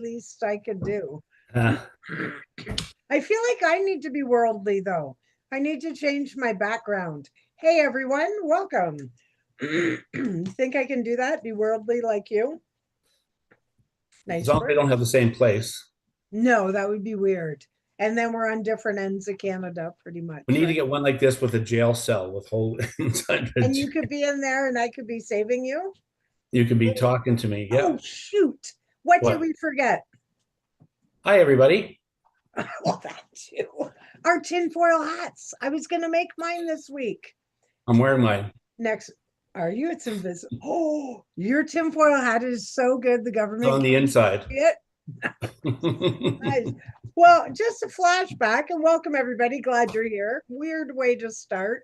least I could do. Uh, I feel like I need to be worldly though. I need to change my background. Hey everyone, welcome. Think I can do that? Be worldly like you? as Nice long as they word. don't have the same place. No, that would be weird. And then we're on different ends of Canada, pretty We much, need to right? get one like this with a jail cell with whole inside And it. you could be in there and I could be saving you. You could be talking to me. Oh, Yep. shoot. What did What? we forget? Hi, everybody. Well, that too. Our tinfoil hats. I was going to make mine this week. I'm wearing mine. Next, are you? It's invisible. Oh, your tinfoil hat is so good. The It's government on the can't inside. see it. Nice. Well, just a flashback and welcome everybody. Glad you're here. Weird way to start.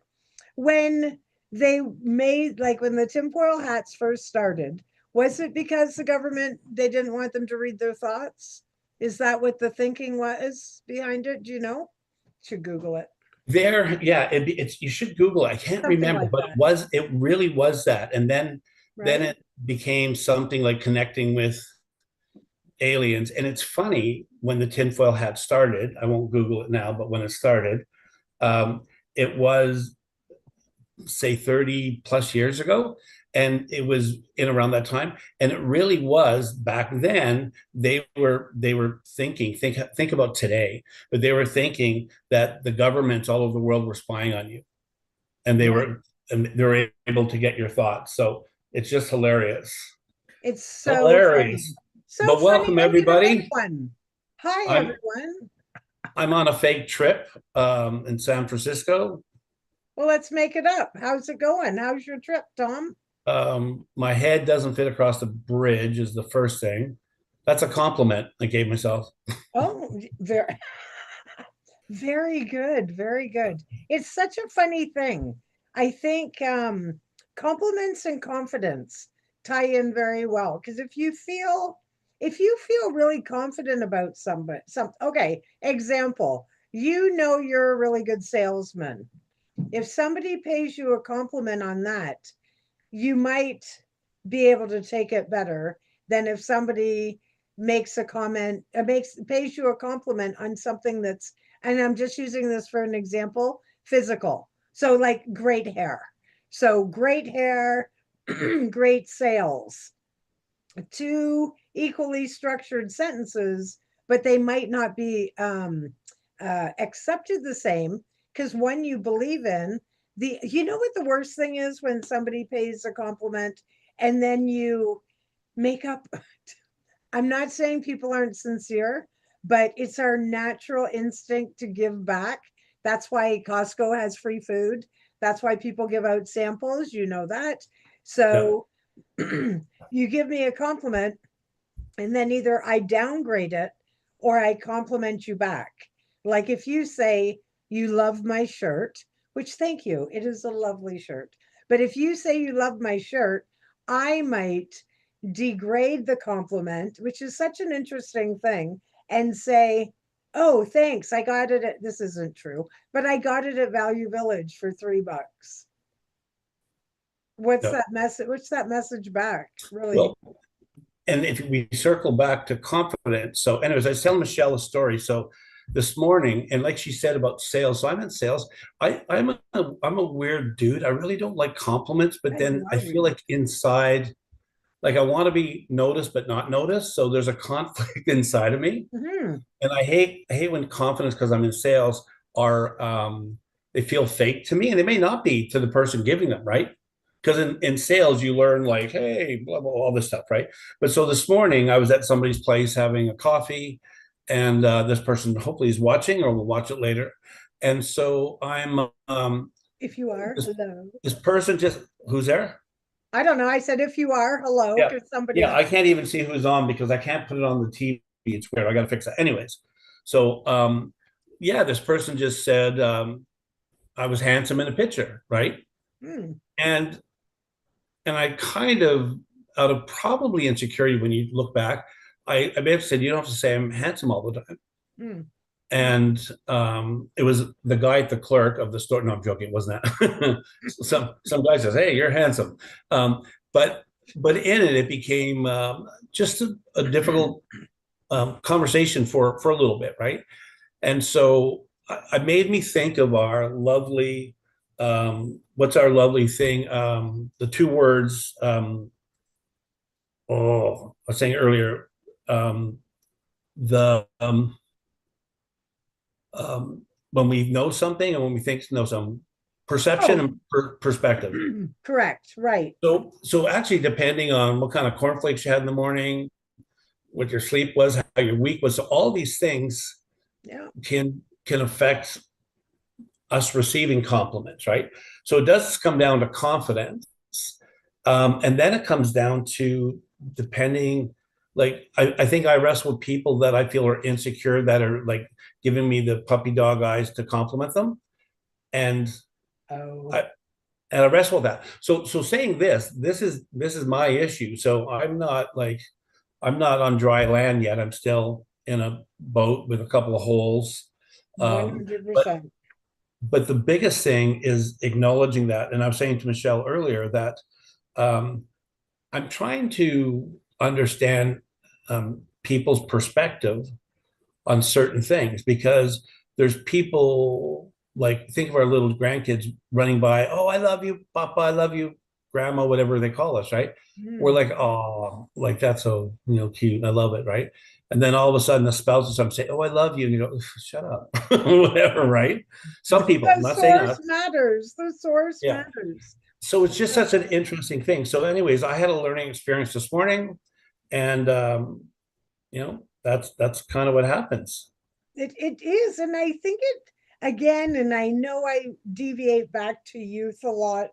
When they made, like when the tinfoil hats first started, was it because the government, they didn't want them to read their thoughts? Is that what the thinking was behind it? Do you know? Should Google it. Yeah, it's you should Google it. I can't Something remember, like but that, it really was that. And then right? it became something like connecting with aliens. And it's funny when the tinfoil hat started. I won't Google it now, but when it started, um, it was say 30 plus years ago, and it was in around that time, and it really was back then. They were thinking, think about today, but they were thinking that the governments all over the world were spying on you, and Right. they were able to get your thoughts. So it's just hilarious. It's so funny. Hilarious. So But funny. welcome I'm gonna make everybody. one. Hi i'm everyone. I'm on a fake trip in San Francisco. Well, let's make it up. How's it going? How's your trip, Tom? My head doesn't fit across the bridge is the first thing. That's a compliment I gave myself. Oh, very very good, very good. It's such a funny thing. I think compliments and confidence tie in very well because if you feel really confident about somebody, okay, example, you know you're a really good salesman. If somebody pays you a compliment on that, you might be able to take it better than if somebody makes a comment, makes pays you a compliment on something that's, and I'm just using this for an example, physical. So like great hair. So great hair, great sales. Two equally structured sentences, but they might not be accepted the same because one you believe in. The you know what the worst thing is when somebody pays a compliment and then you make up. I'm not saying people aren't sincere, but it's our natural instinct to give back. That's why Costco has free food. That's why people give out samples. You know that. Yeah. So you give me a compliment and then either I downgrade it or I compliment you back. Like if you say, you love my shirt, which thank you, it is a lovely shirt. But if you say you love my shirt, I might degrade the compliment, which is such an interesting thing, and say, oh, thanks, I got it at, this isn't true, but I got it at Value Village for $3. What's Yeah. that message? What's that message back? Really? Well, and if we circle back to confidence, so anyways, I was telling Michelle a story. So this morning, and like she said about sales, so I'm in sales. I'm a weird dude. I really don't like compliments, but Hey, then you I are feel weird. like inside, like I want to be noticed but not noticed. So there's a conflict inside of me. Hmm. And I hate when confidence, because I'm in sales, are they feel fake to me, and they may not be to the person giving them, right? Because in sales you learn like, hey, blah, blah, all this stuff, right? But so this morning I was at somebody's place having a coffee, and this person hopefully is watching or will watch it later. And so I'm If you are, this, hello. this person just, who's there? I don't know. I said if you are, hello, Yeah. because Yeah, somebody's I can't even see who's on because I can't put it on the TV. It's weird. I got to fix that. Anyways, so yeah, this person just said I was handsome in a picture, right? hmm, And I kind of, out of probably insecurity, when you look back, I may have said, you don't have to say I'm handsome all the time. hmm. And it was the guy at the clerk of the store. No, I'm joking. It wasn't that. Some guy says, "Hey, you're handsome," um, but in it, it became just a difficult. conversation for a little bit, right? And so I made me think of our lovely, what's our lovely thing? The two words, I was saying earlier, um, the when we know something and when we think know something, perception Oh, and perspective. correct. Right. So actually, depending on what kind of cornflakes you had in the morning, what your sleep was, how your week was, so all these things Yeah. can affect us receiving compliments, right? So it does come down to confidence, and then it comes down to depending. Like I think I wrestle with people that I feel are insecure that are like giving me the puppy dog eyes to compliment them, and Oh, I and I wrestle with that. So saying this is my issue. So I'm not on dry land yet. I'm still in a boat with a couple of holes. But 100%. but the biggest thing is acknowledging that. And I was saying to Michelle earlier that um, I'm trying to understand people's perspective on certain things because there's people like think of our little grandkids running by, oh, I love you, Papa, I love you, Grandma, whatever they call us, right? We're Mm. like, oh, like that's so cute. I love it, right? And then all of a sudden the spouse or something say, oh, I love you. And you go, shut up, whatever, right? Some people, I'm The not saying source us. matters. The source Yeah. matters. So it's just such an interesting thing. So, anyways, I had a learning experience this morning, and that's kind of what happens. It is. And I think it again, and I know I deviate back to youth a lot,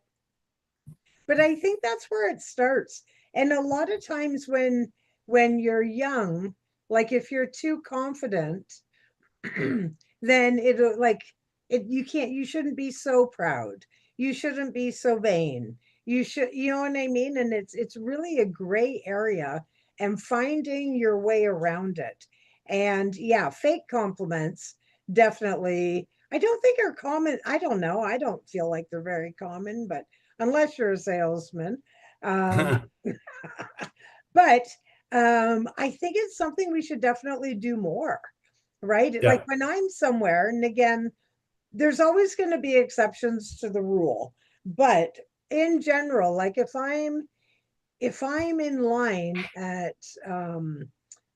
but I think that's where it starts. And a lot of times when you're young, like if you're too confident, then it'll like it you shouldn't be so proud. You shouldn't be so vain. You know what I mean? And it's really a gray area and finding your way around it. And yeah, fake compliments definitely I don't think are common. I don't know. I don't feel like they're very common, but unless you're a salesman. Um, but I think it's something we should definitely do more, right? Like Yeah. when I'm somewhere, and again, there's always going to be exceptions to the rule, but in general, like if I'm in line at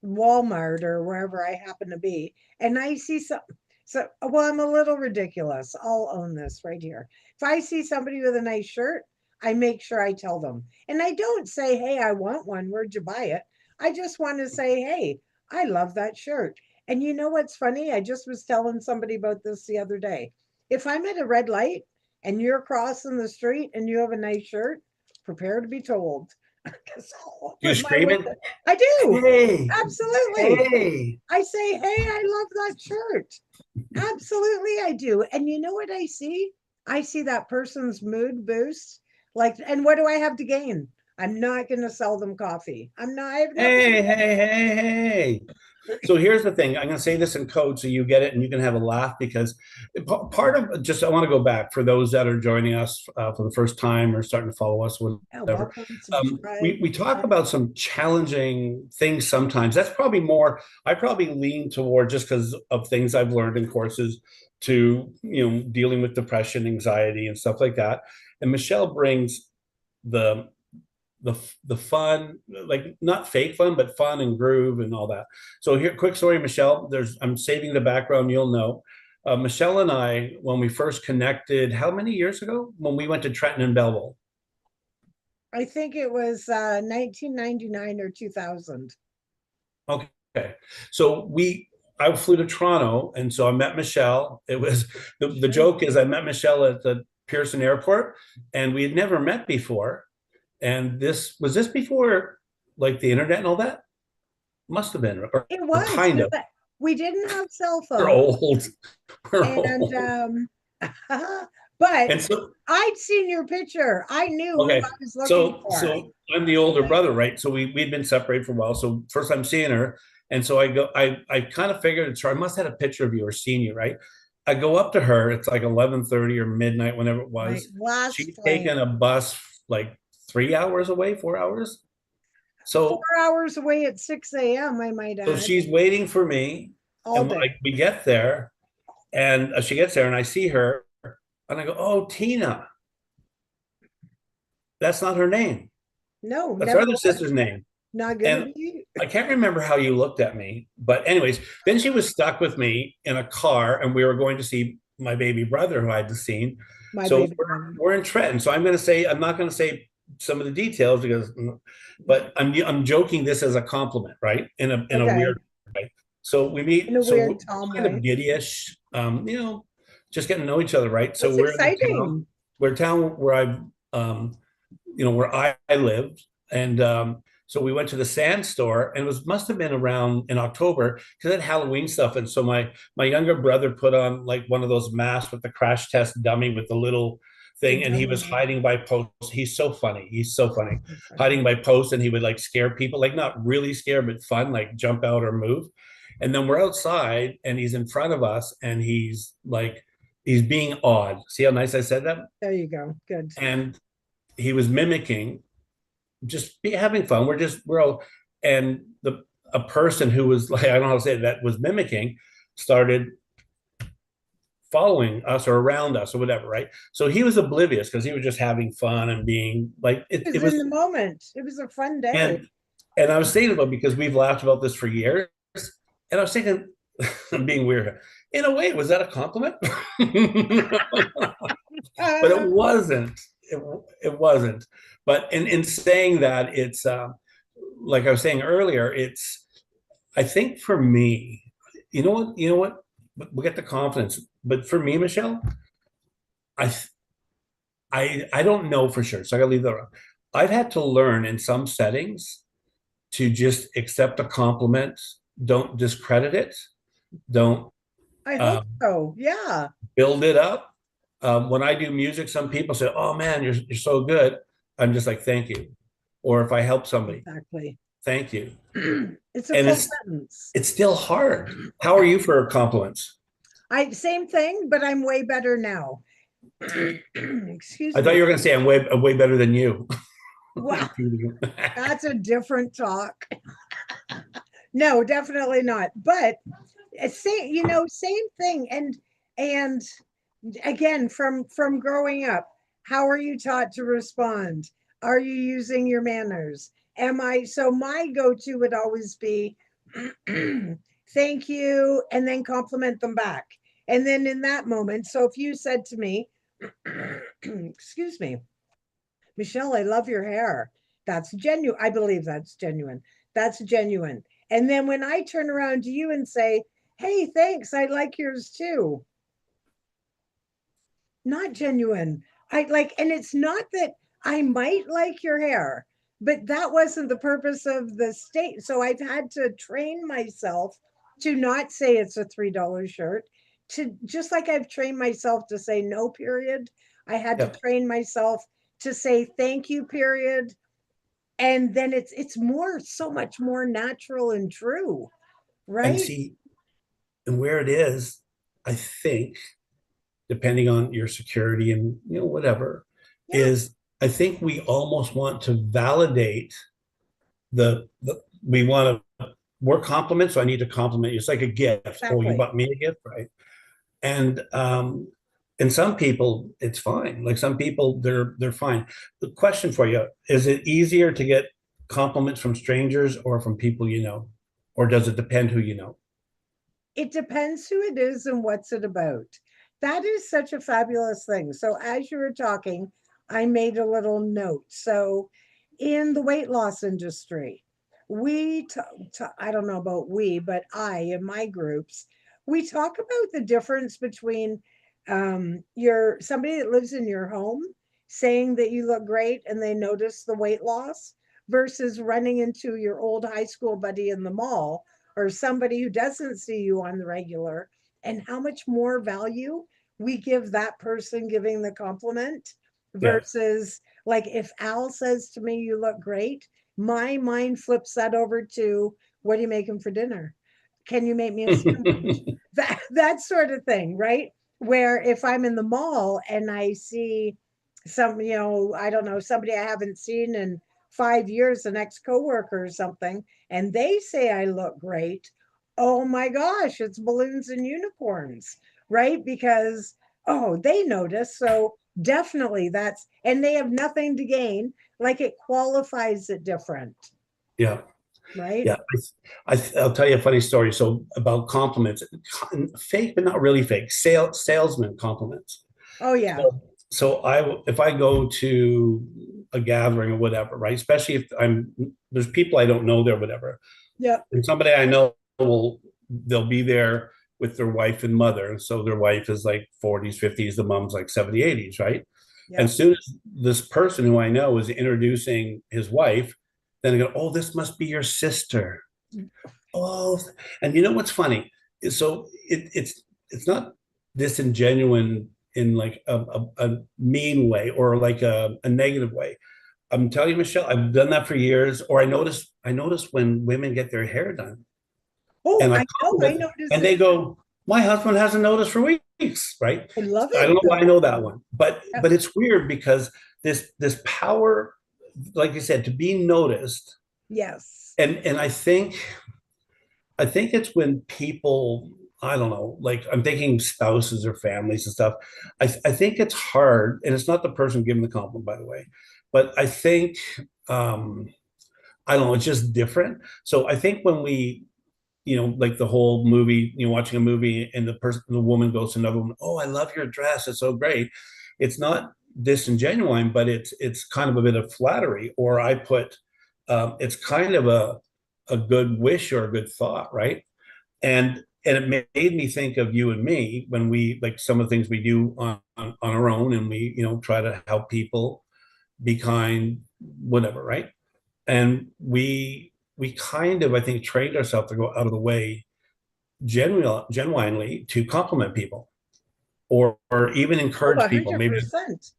Walmart or wherever I happen to be, and I see some, so well, I'm a little ridiculous. I'll own this right here. If I see somebody with a nice shirt, I make sure I tell them, and I don't say, "Hey, I want one. Where'd you buy it?" I just want to say, "Hey, I love that shirt." And you know what's funny? I just was telling somebody about this the other day. If I'm at a red light and you're crossing the street and you have a nice shirt, prepare to be told. Because I'll You open my scream it, window. I do. hey, Absolutely. hey. I say, hey, I love that shirt. Absolutely, I do. And you know what I see? I see that person's mood boost. Like, and what do I have to gain? I'm not going to sell them coffee. I have nothing to Hey, hey, hey, hey. So here's the thing. I'm going to say this in code so you get it and you can have a laugh because part of just, I want to go back for those that are joining us for the first time or starting to follow us, yeah, whatever. welcome, subscribe. We talk about some challenging things sometimes. That's probably more, I probably lean toward just because of things I've learned in courses to, dealing with depression, anxiety, and stuff like that. And Michelle brings the the the fun, like not fake fun, but fun and groove and all that. So here, quick story, Michelle. I'm saving the background. You'll know. Michelle and I, when we first connected, how many years ago? When we went to Trenton and Belleville. I think it was 1999 or 2000. Okay, so I flew to Toronto, and so I met Michelle. It was the Sure. joke is I met Michelle at the Pearson Airport, and we had never met before. And this before like the internet and all that? Must have been, It or was kind of. because we didn't have cell We're phones. old. We're And old. but And so, I'd seen your picture. I knew who okay. I was looking for. So I'm the older brother, right? So we'd been separated for a while. So first I'm seeing her. And so I kind of figured it's her. I must have had a picture of you or seen you, right? I go up to her. It's like 11:30 or midnight, whenever it My was. last She's flight. taken a bus like 3 hours away, 4 hours. 4 So hours away at 6 a.m., I might so add, she's waiting for me, all and day. we get there, and she gets there, and I see her, and I go, "Oh, Tina, that's not her name. No, That's our never other was. sister's name." Not gonna And be. I can't remember how you looked at me, but anyways, then she was stuck with me in a car, and we were going to see my baby brother who I had seen. My So baby brother. we're in Trenton. So I'm not going to say some of the details because, but I'm joking this as a compliment, right? In a Okay. weird way. So we In meet. a So we're weird Tom kind of way. giddyish, just getting to know each other, right? So That's we're in the town, exciting. where um, where I lived, and so we went to the sand store, and it was must have been around in October because it had Halloween stuff. And so my younger brother put on like one of those masks with the crash test dummy with the little The thing, and he dummy was one. hiding by posts. He's so funny. He's so funny, So funny. hiding by posts, and he would like scare people, like not really scare, but fun, like jump out or move. And then we're outside, and he's in front of us, and he's being odd. See how nice I said that? There you go. Good. And he was mimicking, just be having fun. We're all, and the a person who was like, I don't know how to say it, that was mimicking, started following us or around us or whatever, right? So he was oblivious because he was just having fun and being like It it was in was. the moment. It was a fun day. And I was thinking about, because we've laughed about this for years, and I was thinking, I'm being weird. In a way, was that a compliment? But it Uh, wasn't. It wasn't. But in saying that, it's like I was saying earlier. It's, I think for me, you know what, we'll get the confidence. But for me, Michelle, I I don't know for sure, so I gotta leave that around. I've had to learn in some settings to just accept a compliment, don't discredit it, don't I hope um, so. Yeah, build it up. When I do music, some people say, "Oh man, you're so good." I'm just like, "Thank you." Or if I help somebody, exactly. "Thank you." It's a And full it's sentence. it's still hard. How are you for compliments? I same thing, but I'm way better now. Excuse I thought me. you were going to say I'm way better than you. Wow, that's a different talk. No, definitely not. But same, same thing. And again, from growing up, how are you taught to respond? Are you using your manners? Am I so my go-to would always be thank you and then compliment them back. And then in that moment, so if you said to me, excuse me, Michelle, I love your hair. That's genuine. I believe that's genuine. That's genuine. And then when I turn around to you and say, hey, thanks, I like yours too. Not genuine. I like, and it's not that I might like your hair, but that wasn't the purpose of the state. So I've had to train myself to not say it's a $3 shirt, to just like I've trained myself to say no, period. I had to Yeah. train myself to say thank you, period. And then it's more, so much more natural and true, And right? see, and where it is, I think, depending on your security and whatever, Yeah, is I think we almost want to validate the we want to work compliments. So I need to compliment you. It's like a gift. Oh, you exactly. bought me a gift, right? And and some people it's fine. Like some people they're fine. The question for you, is it easier to get compliments from strangers or from people you know? Or does it depend who you know? It depends who it is and what's it about. That is such a fabulous thing. So, as you were talking, I made a little note. So, in the weight loss industry, I don't know about we, but I, in my groups, we talk about the difference between your somebody that lives in your home saying that you look great and they notice the weight loss versus running into your old high school buddy in the mall or somebody who doesn't see you on the regular, and how much more value we give that person giving the compliment Yeah. versus like if Al says to me, you look great, my mind flips that over to what are you making for dinner? Can you make me a sandwich? That sort of thing, right? Where if I'm in the mall and I see some, I don't know, somebody I haven't seen in 5 years, an ex-coworker or something, and they say I look great, oh my gosh, it's balloons and unicorns, right? Because, oh, they notice. So definitely that's, and they have nothing to gain. Like it qualifies it different, Yeah. right? Yeah. I'll tell you a funny story. So about compliments, fake, but not really fake, salesman compliments. Oh, yeah. If I go to a gathering or whatever, right? Especially if there's people I don't know there, whatever, Yep. and somebody I know they'll be there with their wife and mother. So their wife is like 40s, 50s, the mom's like 70, 80s, right? And Yep. as soon as this person who I know is introducing his wife, then I go, oh, this must be your sister. Oh, and you know what's funny? So it's not disingenuous in like a mean way or like a negative way. I'm telling you, Michelle, I've done that for years. Or I notice when women get their hair done Oh, and I I know. I compliment them, noticed and it. they go, "My husband hasn't noticed for weeks," right? I love I it don't know why I though. know that one, but Yep. but it's weird because this power, like you said, to be noticed, Yes. and I think it's when people, I don't know, like I'm thinking spouses or families and stuff. I think it's hard, and it's not the person giving the compliment, by the way, but I think um, I don't know, it's just different. So I think when like the whole movie, watching a movie and the woman goes to another woman, oh, I love your dress, it's so great. It's not disingenuine, but it's kind of a bit of flattery, or it's kind of a good wish or a good thought, right? And it made me think of you and me when we like some of the things we do on our own, and we try to help people, be kind, whatever, right? And we kind of, I think, trained ourselves to go out of the way genuinely to compliment people, or even Oh, encourage people, maybe. 100%.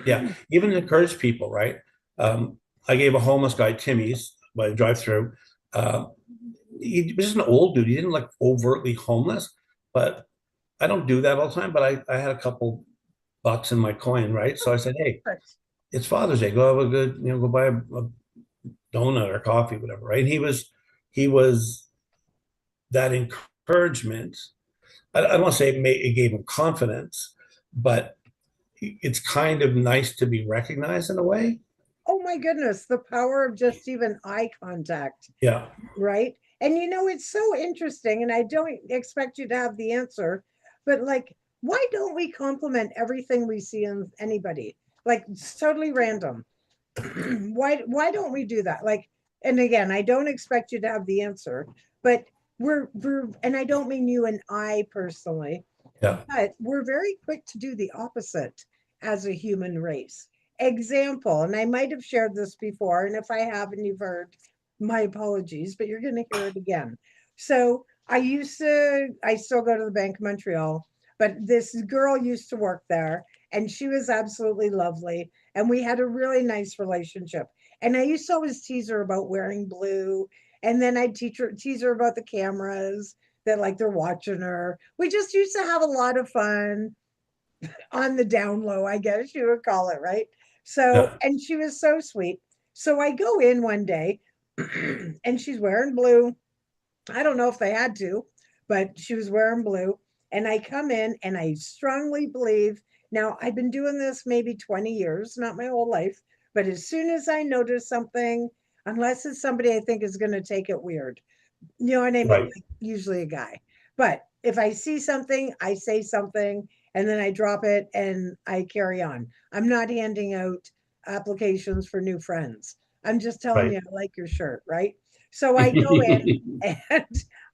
Yeah, even encourage people, right? I gave a homeless guy Timmy's by the drive through. uh, he was just an old dude. He didn't like overtly homeless, but I don't do that all the time. But I had a couple bucks in my coin, right? So I said, hey, it's Father's Day, go have a good, go buy a donut or coffee, whatever, right? And he was that encouragement. I don't want to say it gave him confidence, but it's kind of nice to be recognized in a way. Oh my goodness, the power of just even eye contact, Yeah, right? And it's so interesting, and I don't expect you to have the answer, but like, why don't we compliment everything we see in anybody? Like, it's totally random. Why don't we do that? Like, and again, I don't expect you to have the answer, but we're and I don't mean you and I personally, yeah, but we're very quick to do the opposite as a human race. Example, and I might have shared this before, and if I haven't, you've heard, my apologies, but you're going to hear it again. So I still go to the Bank of Montreal, but this girl used to work there, and she was absolutely lovely. And we had a really nice relationship. And I used to always tease her about wearing blue. And then I'd tease her about the cameras that like they're watching her. We just used to have a lot of fun on the down low, I guess you would call it, right? So, yeah, and she was so sweet. So I go in one day and she's wearing blue. I don't know if they had to, but she was wearing blue. And I come in and I strongly believe now I've been doing this maybe 20 years, not my whole life, but as soon as I notice something, unless it's somebody I think is going to take it weird, you know what I mean? right, Like usually a guy. But if I see something, I say something and then I drop it and I carry on. I'm not handing out applications for new friends. I'm just telling right. you I like your shirt, right? So I go in and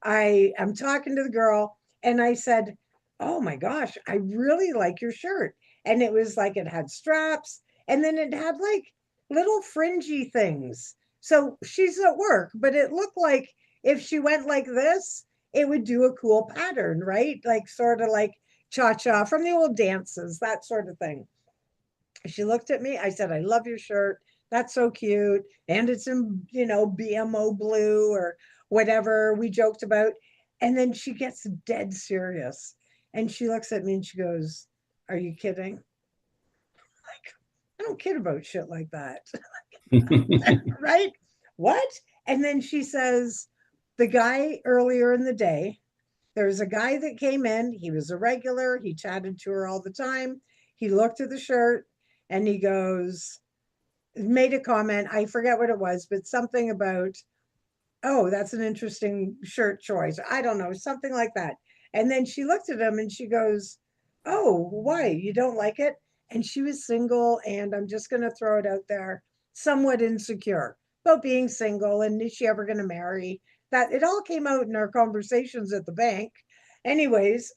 I'm talking to the girl and I said, "Oh my gosh, I really like your shirt." And it was like it had straps and then it had like little fringy things. So she's at work, but it looked like if she went like this, it would do a cool pattern, right? Like sort of like cha cha from the old dances, that sort of thing. She looked at me. I said, I love your shirt. That's so cute. And it's in, BMO blue or whatever we joked about. And then she gets dead serious. And she looks at me and she goes, Are you kidding? Like, I don't kid about shit like that. right? What? And then she says, the guy earlier in the day, there was a guy that came in. He was a regular. He chatted to her all the time. He looked at the shirt and he goes, made a comment. I forget what it was, but something about, oh, that's an interesting shirt choice. I don't know, something like that. And then she looked at him and she goes, oh, why? You don't like it? And she was single. And I'm just going to throw it out there, somewhat insecure about being single. And is she ever going to marry? That it all came out in our conversations at the bank. Anyways,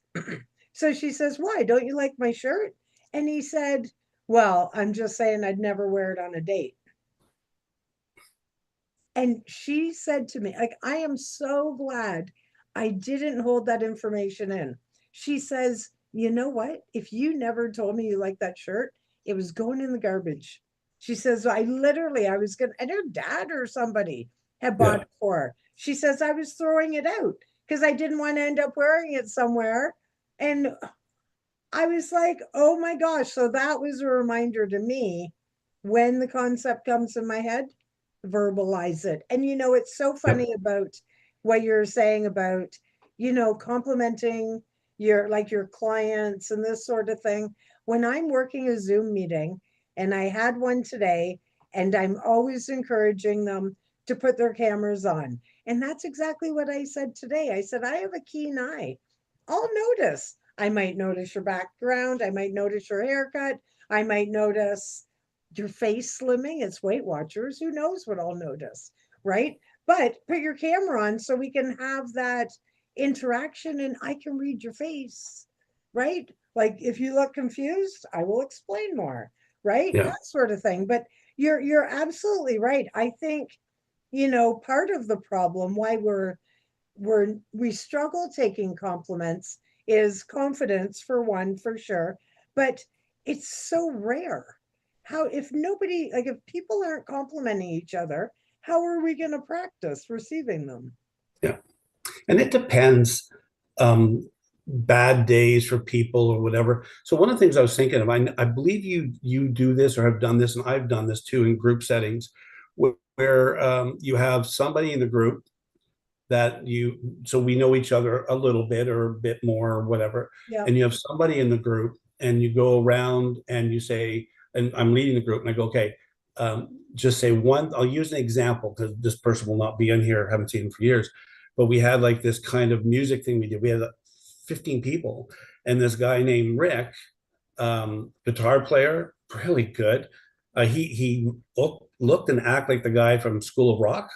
so she says, why? Don't you like my shirt? And he said, well, I'm just saying I'd never wear it on a date. And she said to me, like, I am so glad I didn't hold that information in. She says, you know what? If you never told me you like that shirt, it was going in the garbage. She says, I was gonna, and her dad or somebody had bought Yeah. it for her. She says, I was throwing it out because I didn't want to end up wearing it somewhere. And I was like, oh my gosh. So that was a reminder to me, when the concept comes in my head, verbalize it. And it's so Yep. funny about what you're saying about, complimenting your clients and this sort of thing. When I'm working a Zoom meeting, and I had one today, and I'm always encouraging them to put their cameras on. And that's exactly what I said today. I said, I have a keen eye. I'll notice. I might notice your background. I might notice your haircut. I might notice your face slimming. It's Weight Watchers. Who knows what I'll notice, right? But put your camera on so we can have that interaction and I can read your face, right? Like if you look confused, I will explain more, right? Yeah. That sort of thing. But you're absolutely right. I think, part of the problem why we struggle taking compliments is confidence, for one, for sure, but it's so rare. How, if nobody, like, if people aren't complimenting each other, how are we going to practice receiving them? Yeah. And it depends. Bad days for people or whatever. So one of the things I was thinking of, I believe you do this or have done this, and I've done this too in group settings, where you have somebody in the group that so we know each other a little bit or a bit more or whatever, Yeah. and you have somebody in the group, and you go around and you say, and I'm leading the group, and I go, okay, just say one. I'll use an example because this person will not be in here. I haven't seen him for years, but we had like this kind of music thing we did. We had 15 people, and this guy named Rick, guitar player, really good. He looked and acted like the guy from School of Rock,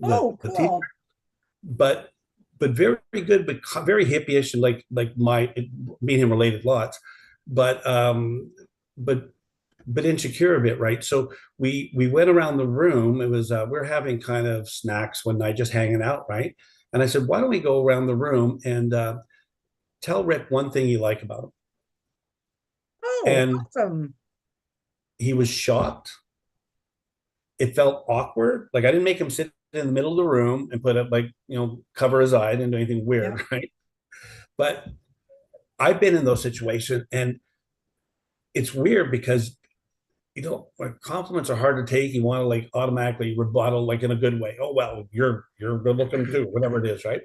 Oh, the teacher, cool. but very good, but very hippie-ish, and like me and him related lots, but but insecure a bit, right? So we went around the room. It was we're having kind of snacks one night, just hanging out, right? And I said, why don't we go around the room and tell Rick one thing you like about him? Oh, And awesome. he was shocked. It felt awkward. Like I didn't make him sit in the middle of the room and put up like, cover his eye. I didn't do anything Yeah. weird, right? But I've been in those situations, and it's weird because like compliments are hard to take. You want to like automatically rebuttal, like in a good way. Oh well, you're good looking too, whatever it is, right?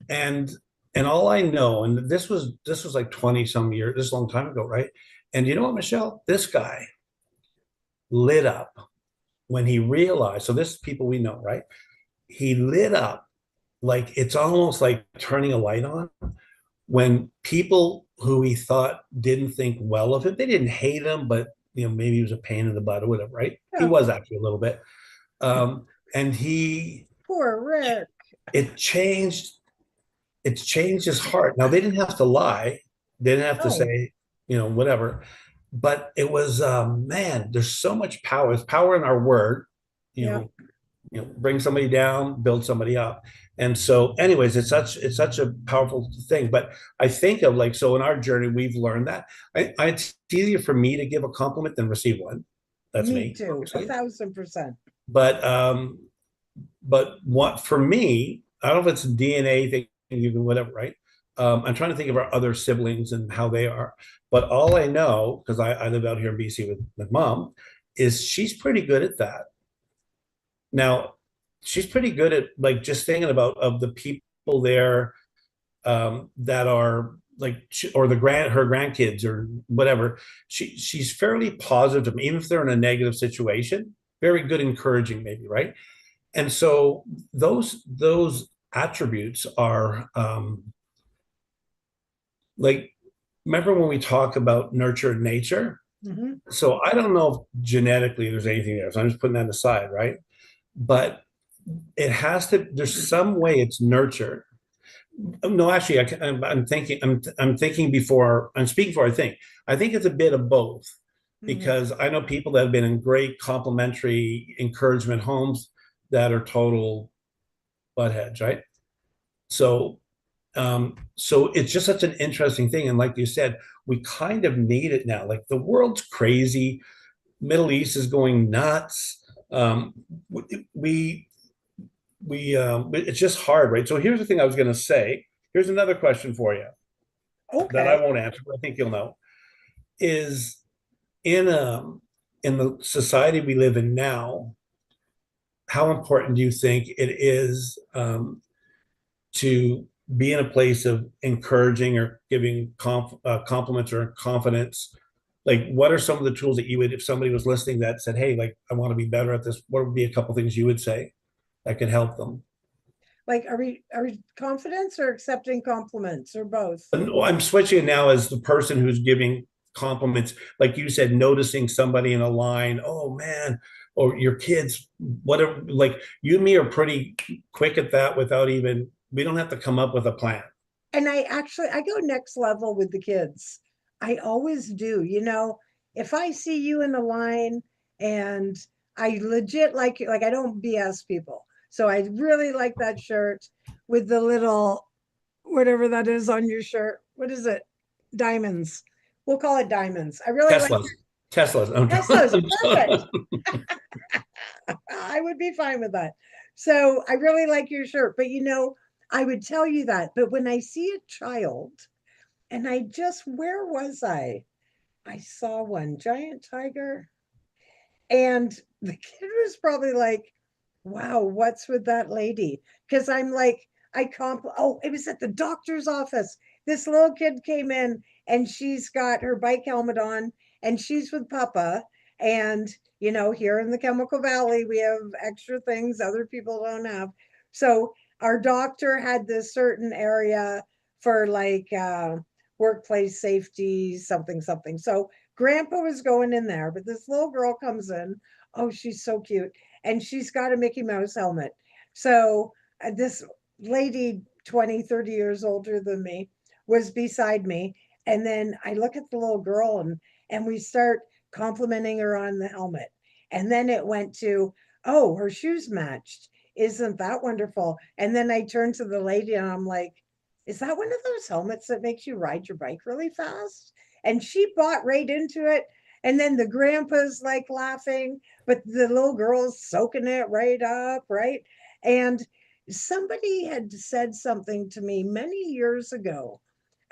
And all I know, and this was like 20 some years, this is a long time ago, right? And you know what, Michelle? This guy lit up when he realized. So this is people we know, right? He lit up like it's almost like turning a light on when people who he thought didn't think well of him, they didn't hate him, but maybe he was a pain in the butt or whatever, right? He Yeah. was actually a little bit. And he Poor Rick. it changed it's changed his heart. Now they didn't have to lie, they didn't have to Oh, say, whatever. But it was man, there's so much power. There's power in our word, you yeah. know, bring somebody down, build somebody up. And so anyways, it's such a powerful thing. But I think of like, so in our journey we've learned that it's easier for me to give a compliment than receive one. That's Me me, too. A obviously. thousand percent. But what for me, I don't know if it's a DNA thing, even whatever, right? I'm trying to think of our other siblings and how they are. But all I know, because I live out here in BC with mom, is she's pretty good at that. Now, she's pretty good at like just thinking about of the people there that are like or the her grandkids or whatever. She's fairly positive, even if they're in a negative situation. Very good, encouraging, maybe, right? And so those attributes are like, remember when we talk about nurture and nature? Hmm. So I don't know if genetically there's anything there. So I'm just putting that aside, right? But it has to, there's some way it's nurtured. No, actually, I'm thinking, I'm thinking before I'm speaking for. I think it's a bit of both, Hmm. because I know people that have been in great complimentary encouragement homes that are total buttheads, right? So, so it's just such an interesting thing, and like you said, we kind of need it now. Like the world's crazy, Middle East is going nuts. We it's just hard, right? So here's the thing I was going to say. Here's another question for you that I Okay. won't answer, but I think you'll know. Is in in the society we live in now, how important do you think it is to be in a place of encouraging or giving compliments or confidence? Like, what are some of the tools that you would, if somebody was listening that said, "Hey, like I want to be better at this," what would be a couple things you would say that could help them? Like, are we confidence or accepting compliments or both? I'm switching it now as the person who's giving compliments, like you said, noticing somebody in a line, oh man, or your kids, whatever. Like you and me are pretty quick at that without even, we don't have to come up with a plan. And I go next level with the kids. I always do. If I see you in a line and I legit like you, like I don't BS people. So I really like that shirt with the little whatever that is on your shirt. What is it? Diamonds. We'll call it diamonds. I really like Teslas, Teslas. Teslas. Perfect. I'm I would be fine with that. So I really like your shirt, but I would tell you that. But when I see a child, and where was I? I saw one giant tiger, and the kid was probably like, wow, what's with that lady? Because I'm like, oh, it was at the doctor's office. This little kid came in and she's got her bike helmet on and she's with Papa. And, here in the Chemical Valley, we have extra things other people don't have. So our doctor had this certain area for like workplace safety, something, something. So Grandpa was going in there, but this little girl comes in. Oh, she's so cute and she's got a Mickey Mouse helmet. So this lady, 20, 30 years older than me, was beside me. And then I look at the little girl and we start complimenting her on the helmet. And then it went to, oh, her shoes matched. Isn't that wonderful? And then I turned to the lady and I'm like, is that one of those helmets that makes you ride your bike really fast? And she bought right into it. And then the grandpa's like laughing, but the little girl's soaking it right up, right? And somebody had said something to me many years ago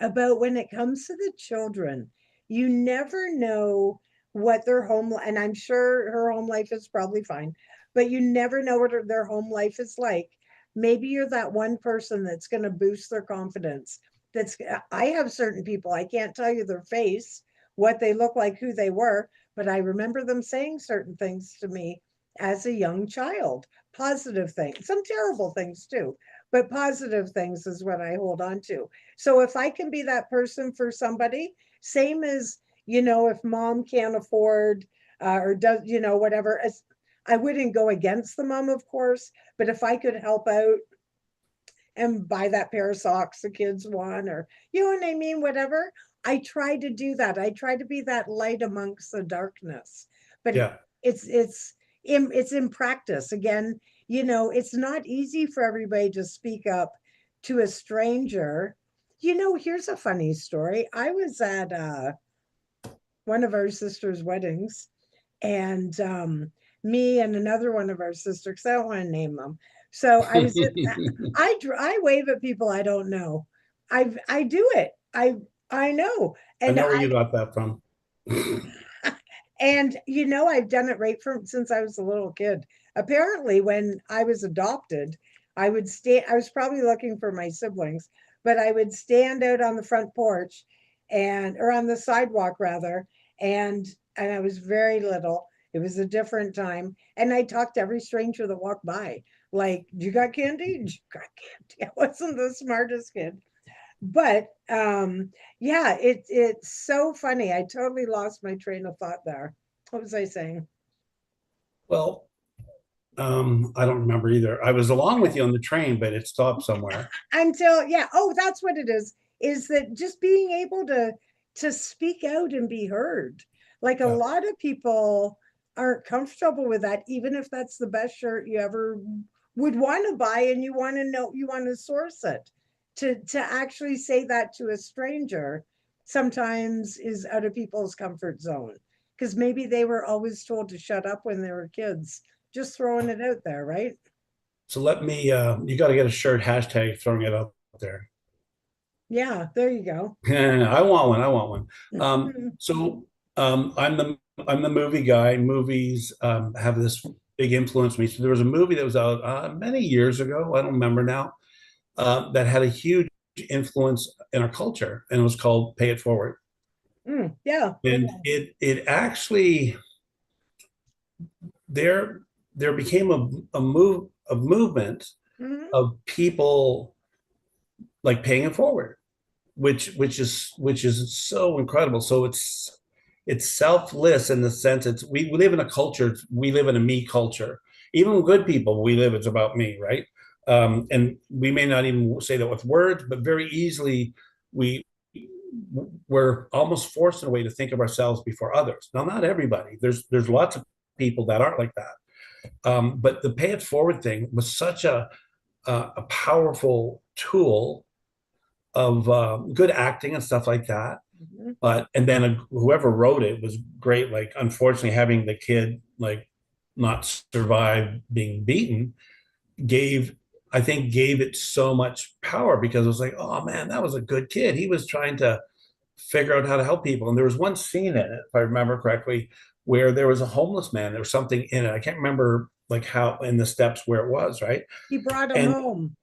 about when it comes to the children, you never know what their and I'm sure her home life is probably fine, but you never know what their home life is like. Maybe you're that one person that's going to boost their confidence. I have certain people, I can't tell you their face, what they look like, who they were, but I remember them saying certain things to me as a young child, positive things, some terrible things too, but positive things is what I hold on to. So if I can be that person for somebody, same as, if mom can't afford or does, whatever, I wouldn't go against the mom, of course, but if I could help out and buy that pair of socks the kids want, or you know what I mean, whatever. I try to do that. I try to be that light amongst the darkness. But Yeah. it's in practice. Again, it's not easy for everybody to speak up to a stranger. Here's a funny story. I was at one of our sisters' weddings, and me and another one of our sisters, 'cause I don't want to name them. So I was I wave at people I don't know. I do it. I know. I And know where you got that from. And I've done it right from since I was a little kid. Apparently, when I was adopted, I was probably looking for my siblings, but I would stand out on the front porch or on the sidewalk rather, and I was very little. It was a different time. And I talked to every stranger that walked by. Like, you got candy? You got candy. I wasn't the smartest kid. But yeah, it's so funny. I totally lost my train of thought there. What was I saying? Well, I don't remember either. I was along with you on the train, but it stopped somewhere. Until yeah, oh, that's what it is that just being able to speak out and be heard. Like a Yeah. lot of people aren't comfortable with that, even if that's the best shirt you ever would want to buy and you want to source it. To actually say that to a stranger sometimes is out of people's comfort zone because maybe they were always told to shut up when they were kids. Just throwing it out there, right? So let me, you got to get a shirt hashtag throwing it out there. Yeah, there you go. I want one. I want one. So I'm the movie guy. Movies have this big influence on me. So there was a movie that was out many years ago. I don't remember now. That had a huge influence in our culture, and it was called "Pay It Forward." Yeah, good And one. it actually there there became a movement Mhm. of people like paying it forward, which is so incredible. So it's selfless in the sense we live in a culture, we live in a me culture. Even good people, we live, it's about me, right? And we may not even say that with words, but very easily we we're almost forced in a way to think of ourselves before others. Now, not everybody. There's lots of people that aren't like that. But the pay it forward thing was such a powerful tool of good acting and stuff like that. Mhm. But and then whoever wrote it was great. Like, unfortunately, having the kid like not survive being beaten gave I think gave it so much power because it was like, oh man, that was a good kid. He was trying to figure out how to help people. And there was one scene in it, if I remember correctly, where there was a homeless man. There was something in it. I can't remember like how in the steps where it was, right? He brought him And home.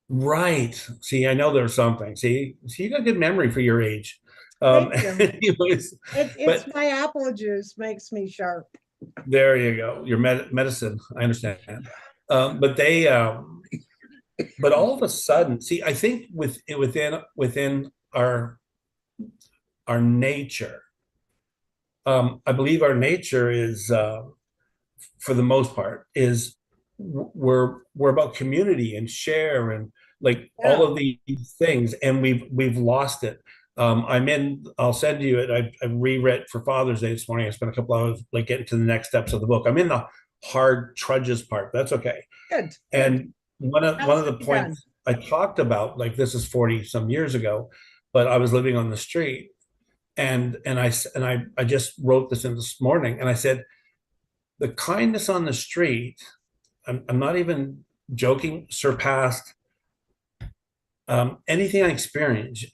right. See, I know there's something. See, you got good memory for your age. Thank you. Anyways, It's but my apple juice makes me sharp. there you go. Your medicine. I understand. But but all of a sudden, see, I think within our nature, I believe our nature is, for the most part, is we're about community and share and like all Yeah. of these things, and we've lost it. I'll send you it. I reread for Father's Day this morning. I spent a couple hours like getting to the next steps of the book. I'm in the hard trudges part. That's okay. Good. Good. And one of Has to the be done. points I talked about, like this is 40 some years ago, but I was living on the street, and I just wrote this in this morning, and I said the kindness on the street, I'm not even joking, surpassed anything I experienced.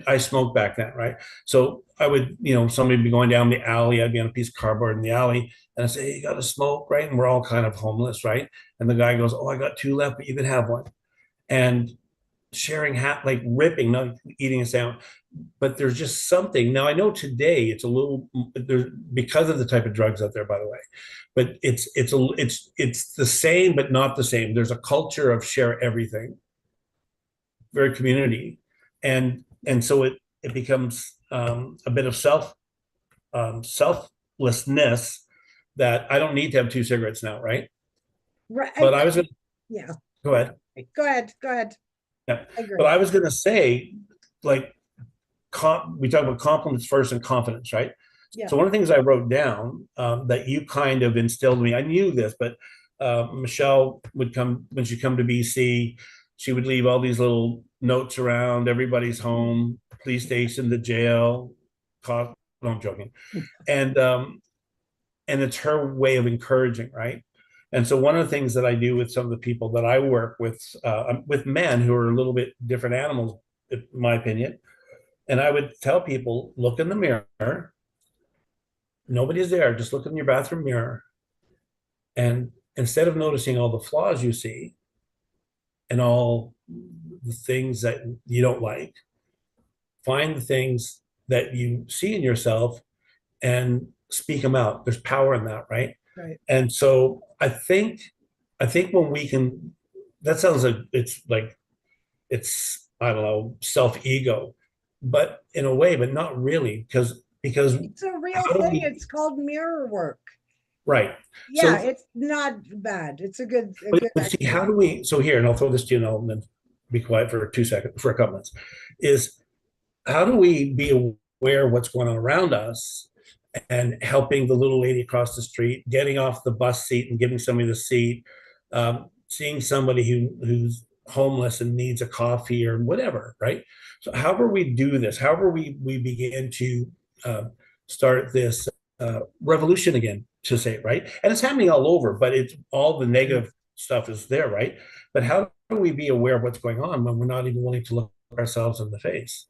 I smoked back then, right? So I would, somebody would be going down the alley. I'd be on a piece of cardboard in the alley, and I say, "Hey, you got to smoke," right? And we're all kind of homeless, right? And the guy goes, "Oh, I got two left, but you can have one." And sharing, like ripping, not eating a sandwich, but there's just something. Now I know today it's a little there's because of the type of drugs out there, by the way, but it's the same, but not the same. There's a culture of share everything, very community, and so it becomes a bit of selflessness that I don't need to have two cigarettes now, right? Right. But I was gonna Yeah. go ahead. Go ahead. Go ahead. Yeah, I but agree. I was gonna say, like, we talk about compliments first and confidence, right? Yeah. So one of the things I wrote down, that you kind of instilled in me, I knew this, but Michelle would come when she'd come to BC. She would leave all these little notes around everybody's home, police station, the jail. No, I'm joking, and um, and it's her way of encouraging, right? And so one of the things that I do with some of the people that I work with men who are a little bit different animals, in my opinion, and I would tell people, look in the mirror Nobody's there. Just look in your bathroom mirror. And instead of noticing all the flaws you see and all the things that you don't like, find the things that you see in yourself and speak them out. There's power in that, right? Right. And so I think when we can, that sounds like it's I don't know, self-ego, but in a way, but not really, because It's a real how do thing. we, It's called mirror work. right? Yeah, So it's not bad. It's a but good see, how idea. do we, so here, and I'll throw this to you now and then be quiet for 2 seconds, for a couple minutes, is how do we be aware of what's going on around us and helping the little lady across the street, getting off the bus seat and giving somebody the seat, seeing somebody who's homeless and needs a coffee or whatever, right? So however we do this, however we begin to uh, start this revolution again, to say, right? And it's happening all over, but it's all the Yeah. negative stuff is there, right? But how do we be aware of what's going on when we're not even willing to look ourselves in the face?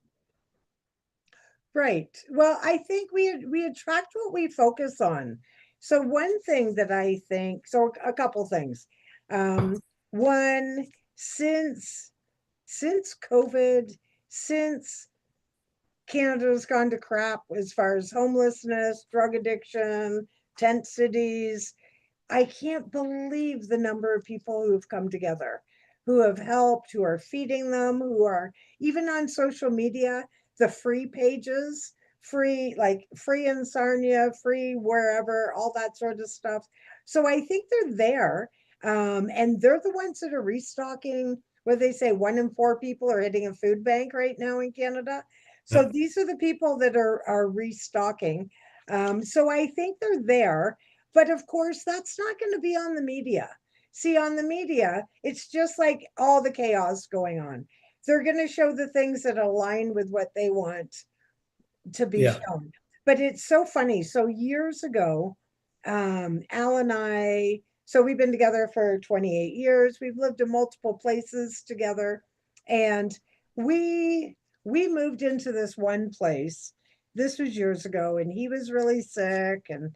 Right. Well, I think we attract what we focus on. So one thing that I think, so a couple things. One, since since COVID, since Canada's gone to crap as far as homelessness, drug addiction, tent cities, I can't believe the number of people who have come together, who have helped, who are feeding them, who are even on social media, the free pages, free, like free in Sarnia, free wherever, all that sort of stuff. So I think they're there. And they're the ones that are restocking, where they say 1 in 4 people are hitting a food bank right now in Canada. So Yeah. these are the people that are restocking. So I think they're there, but of course, that's not going to be on the media. See, on the media, it's just like all the chaos going on. They're going to show the things that align with what they want to be Yeah. shown. But it's so funny. So years ago, Al and I, so we've been together for 28 years. We've lived in multiple places together, and we we moved into this one place. This was years ago, and he was really sick, and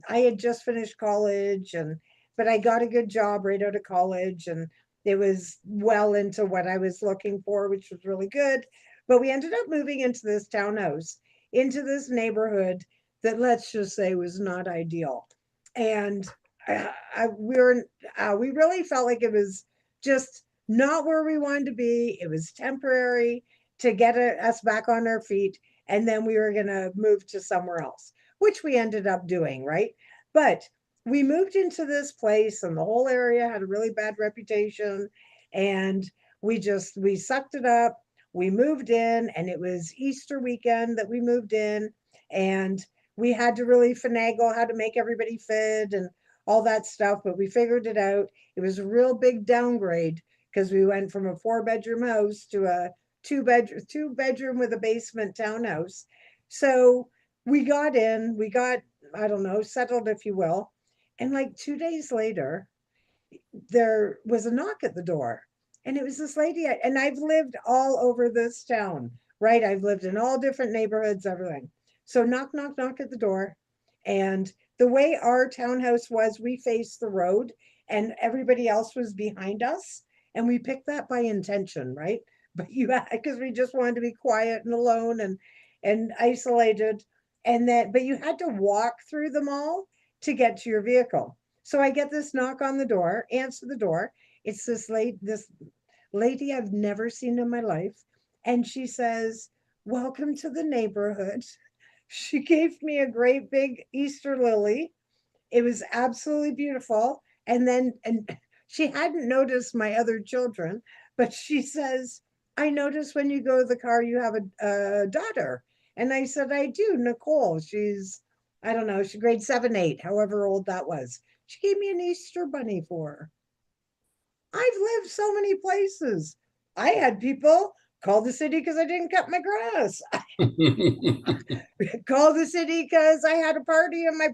I had just finished college, and but I got a good job right out of college, and it was well into what I was looking for, which was really good. But we ended up moving into this townhouse, into this neighborhood that, let's just say, was not ideal. And we really felt like it was just not where we wanted to be. It was temporary to get us back on our feet, and then we were going to move to somewhere else, which we ended up doing, right? But we moved into this place, and the whole area had a really bad reputation, and we sucked it up. We moved in, and it was Easter weekend that we moved in, and we had to really finagle how to make everybody fit and all that stuff, but we figured it out. It was a real big downgrade because we went from a 4 bedroom house to a two bedroom with a basement townhouse. So we got in, we got, I don't know, settled, if you will. And like 2 days later, there was a knock at the door, and it was this lady. And I've lived all over this town, right? I've lived in all different neighborhoods, everything. So knock, knock, knock at the door. And the way our townhouse was, we faced the road, and everybody else was behind us. And we picked that by intention, right? But you, because we just wanted to be quiet and alone and isolated. And that, but you had to walk through them all to get to your vehicle. So I get this knock on the door, answer the door. It's this lady I've never seen in my life. And she says, "Welcome to the neighborhood." She gave me a great big Easter lily. It was absolutely beautiful. And she hadn't noticed my other children, but she says, "I noticed when you go to the car, you have a daughter." And I said, "I do, Nicole. She's, I don't know, she's grade 7, 8, however old that was." She gave me an Easter bunny for her. I've lived so many places. I had people call the city because I didn't cut my grass. Call the city because I had a party and my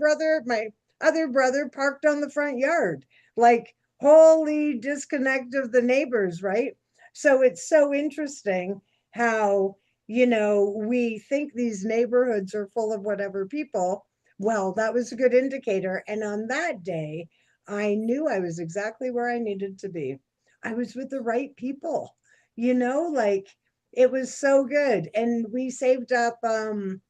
other brother parked on the front yard. Like, wholly disconnect of the neighbors, right? So it's so interesting how, we think these neighborhoods are full of whatever people, Well, that was a good indicator. And on that day, I knew I was exactly where I needed to be. I was with the right people, like it was so good. And we saved up and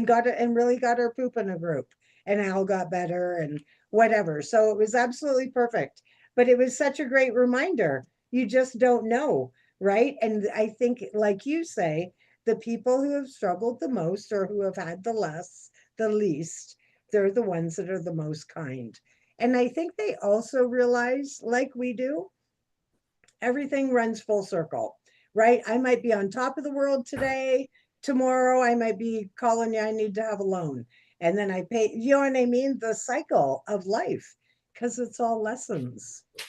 got it and really got our poop in a group. And Al got better and whatever. So it was absolutely perfect. But it was such a great reminder. You just don't know, right? And I think, like you say, the people who have struggled the most or who have had the least, they're the ones that are the most kind. And I think they also realize, like we do, everything runs full circle, right? I might be on top of the world today. Tomorrow, I might be calling you, I need to have a loan. And then I pay, you know what I mean? The cycle of life, because it's all lessons. I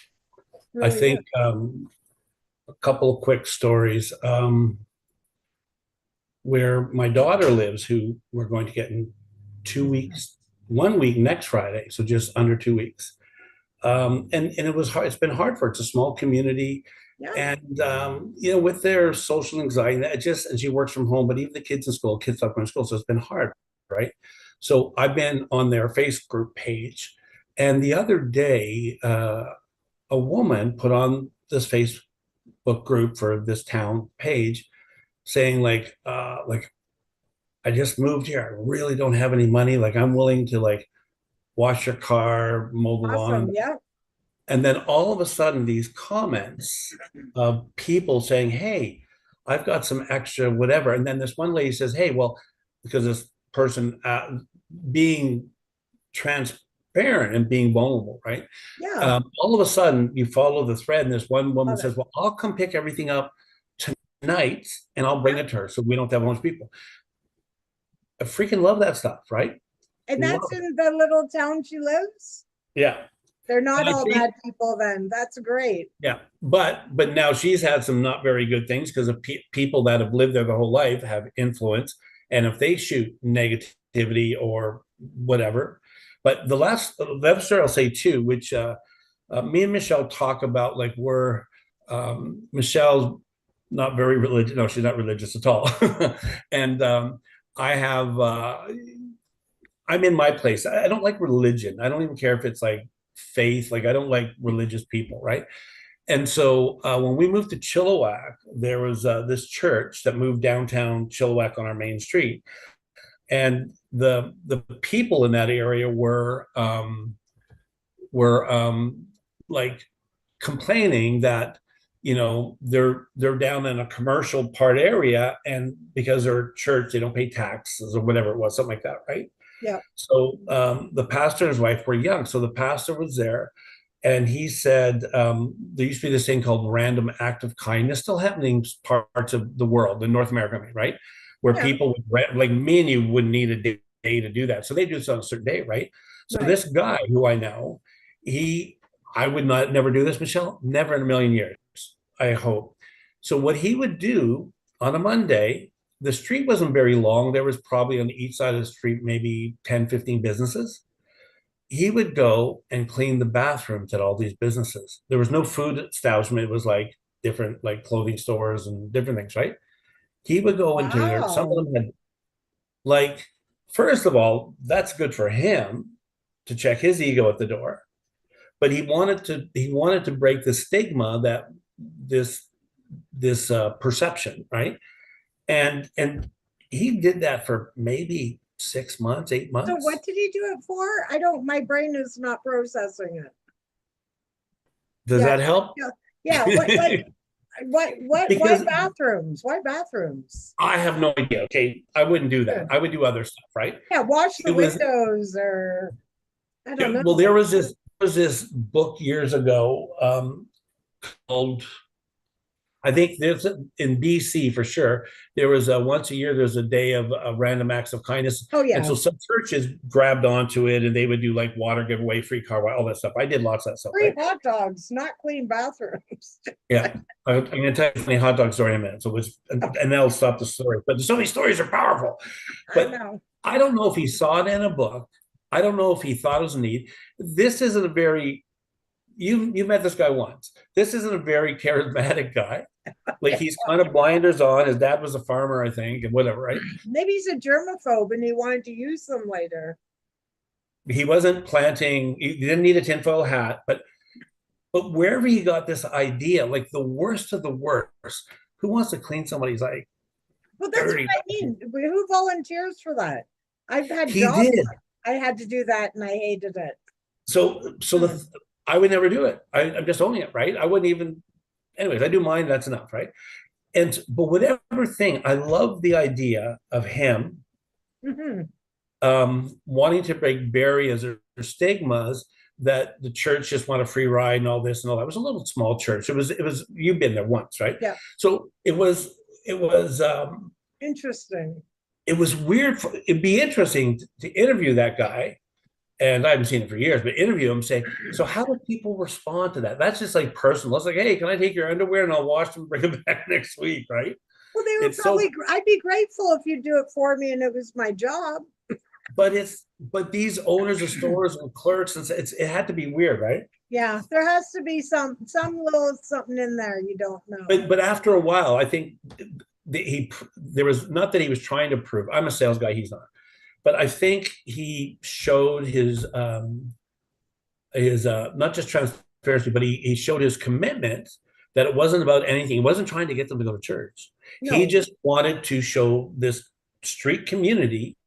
Really is. think a couple of quick stories. Where my daughter lives, who we're going to get in 2 weeks, 1 week next Friday, so just under 2 weeks. And it was hard. It's been hard for her. It's a small community, Yeah. and with their social anxiety, that just and she works from home, but even the kids in school, kids stop going to school, so it's been hard, right? So I've been on their Facebook page, and the other day, a woman put on this Facebook group for this town page saying like I just moved here. I really don't have any money. Like I'm willing to like wash your car, mow the lawn. Awesome. Yeah. And then all of a sudden, these comments of people saying, "Hey, I've got some extra whatever." And then this one lady says, "Hey, well, because this person being transparent and being vulnerable, right? Yeah. All of a sudden, you follow the thread, and this one woman Love it. says, "Well, I'll come pick everything up tonight, and I'll bring Yeah. it to her, so we don't have a bunch of people." I freaking love that stuff, right? And that's Love it. in the little town she lives. Yeah. They're And not I all think, bad people then. That's great. yeah, but now she's had some not very good things because of people that have lived there their whole life have influence, and if they shoot negativity or whatever. But the other story I'll say too, which me and Michelle talk about, like we're Michelle's not very religious. No, she's not religious at all, and I have I'm in my place. I don't like religion. I don't even care if it's like faith. Like I don't like religious people, right? And so when we moved to Chilliwack, there was this church that moved downtown Chilliwack on our main street, and the people in that area were like complaining that they're down in a commercial part area, and because they're a church, they don't pay taxes or whatever it was, something like that, right? Yeah. So the pastor and his wife were young. So the pastor was there, and he said there used to be this thing called random act of kindness, still happening in parts of the world, in North America, right? Where Yeah. people would, like me and you wouldn't need a day to do that. So they do this on a certain day, right? So Right. this guy who I know, I would not never do this, Michelle, never in a million years, I hope. So what he would do on a Monday, the street wasn't very long. There was probably on each side of the street, maybe 10, 15 businesses. He would go and clean the bathrooms at all these businesses. There was no food establishment. It was like different, like clothing stores and different things, right? He would go into there. Some of Wow. them had, like, first of all, that's good for him to check his ego at the door. But he wanted to break the stigma that this perception, right? And he did that for maybe 6 months, eight So what months. did he do it for? I don't, my brain is not processing it. Does Yeah. that help? Yeah. Yeah. Why Because bathrooms? Why bathrooms? I have no idea. Okay, I wouldn't do that. Good. I would do other stuff, right? Yeah. Wash the It was windows or I don't well, know. there was this book years ago called, I think there's in BC for sure. There was a once a year. There's a day of random acts of kindness, Oh and yeah. so some churches grabbed onto it, and they would do like water giveaway, free car, all that stuff. I did lots of that stuff, Free right? hot dogs, not clean bathrooms. Yeah, I'm going to tell you a funny hot dog story in a minute. So and they'll stop the story. But so many stories are powerful. I But know. I don't know if he saw it in a book. I don't know if he thought it was a need. This isn't a very you met this guy once. This isn't a very charismatic guy. Like he's kind of blinders on. His dad was a farmer, I think, and whatever, right? Maybe he's a germaphobe and he wanted to use them later. he wasn't planting, he didn't need a tinfoil hat, but wherever he got this idea, like the worst of the worst, who wants to clean somebody's like Well, that's what dirty? I mean. Who volunteers for that? I've had He jobs did. I had to do that and I hated it. So Hmm. I would never do it. I'm just owning it, right? I wouldn't even. Anyways, I do mine. That's enough, right? And but whatever thing, I love the idea of him Hmm. wanting to break barriers or stigmas that the church just want a free ride and all this and all that. It was a little small church. It was you've been there once, right? Yeah, So interesting. it was weird. It'd be interesting to interview that guy, and I haven't seen him for years, but interview him, say, so how do people respond to that? That's just like personal. It's like, hey, can I take your underwear and I'll wash them and bring them back next week, right? Well, they would It's so, probably, I'd be grateful if you do it for me and it was my job. but these owners of stores and clerks, and it had to be weird, right? Yeah, there has to be some little something in there you don't know. But after a while, I think there was not that he was trying to prove. I'm a sales guy, he's not, but I think he showed his not just transparency, but he showed his commitment that it wasn't about anything. He wasn't trying to get them to go to church. He No. just wanted to show this street community.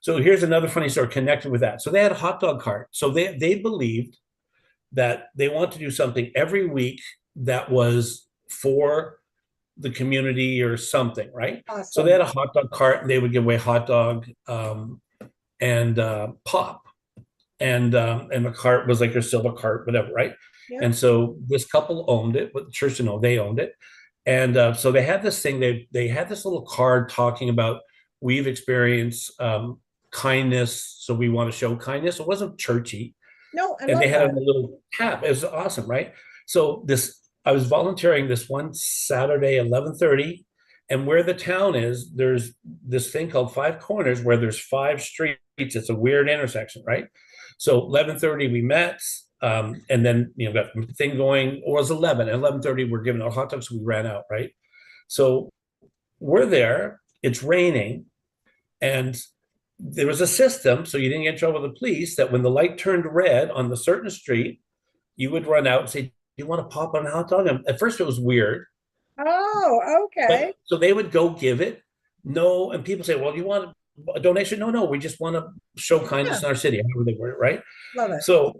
So here's another funny story connected with that. So they had a hot dog cart. So they believed that they want to do something every week that was for the community or something, right? So they Awesome. had a hot dog cart and they would give away hot dog and pop. And the cart was like your silver cart, whatever, right? Yeah. And so this couple owned it, but the church didn't know they owned it. And so they had this thing. They had this little card talking about we've experienced kindness, so we want to show kindness. It wasn't churchy, No, I and they love had a that. little cap. It was awesome, right? So this, I was volunteering this one Saturday, 11:30, and where the town is, there's this thing called Five Corners where there's five streets. It's a weird intersection, right? So 11:30 we met, and then got the thing going. Or it was 11. At 11:30 we're giving out hot dogs, so we ran out, right? So we're there. It's raining, and there was a system so you didn't get in trouble with the police that when the light turned red on the certain street, you would run out and say, "Do you want to pop on a hot dog?" And at first, it was weird, Oh, but okay. so they would go give it. No, and people say, "Well, do you want a donation?" No, no, we just want to show kindness Yeah, in our city, however they were, right? love it. So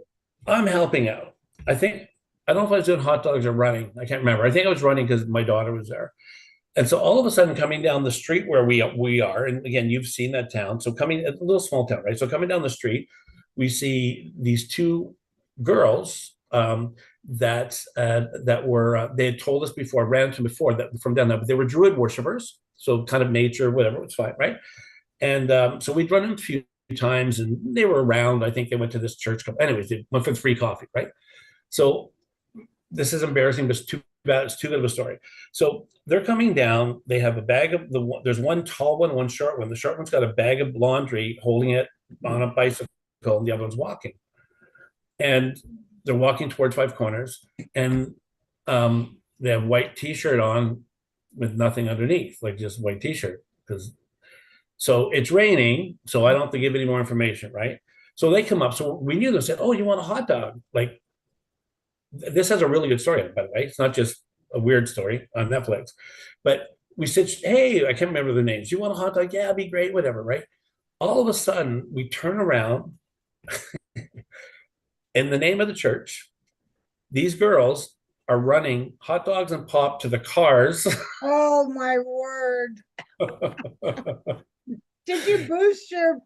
I'm helping out. I don't know if I was doing hot dogs or running. I can't remember. I think I was running because my daughter was there. And so all of a sudden, coming down the street where we are, and again, you've seen that town. So coming a little small town, right? So coming down the street, we see these two girls that were they had told us before, ran into before that from down there, but they were Druid worshippers, so kind of nature, whatever, it's fine, right? And so we'd run them a few times, and they were around. I think they went to this church. Anyways, they went for the free coffee, right? So this is embarrassing, but it's too bad. It's too good of a story. So they're coming down. They have a bag of there's one tall one, one short one. The short one's got a bag of laundry, holding it on a bicycle, and the other one's walking. And they're walking towards Five Corners, and they have white T-shirt on with nothing underneath, like just white T-shirt. Because so it's raining, so I don't have to give any more information, right? So they come up. So we knew them. Said, "Oh, you want a hot dog?" Like this has a really good story, by the way. It's not just a weird story on Netflix. But we said, "Hey, I can't remember the names. You want a hot dog? Yeah, it'd be great, whatever, right?" All of a sudden, we turn around in the name of the church. These girls are running hot dogs and pop to the cars. Oh my word. Did you boost your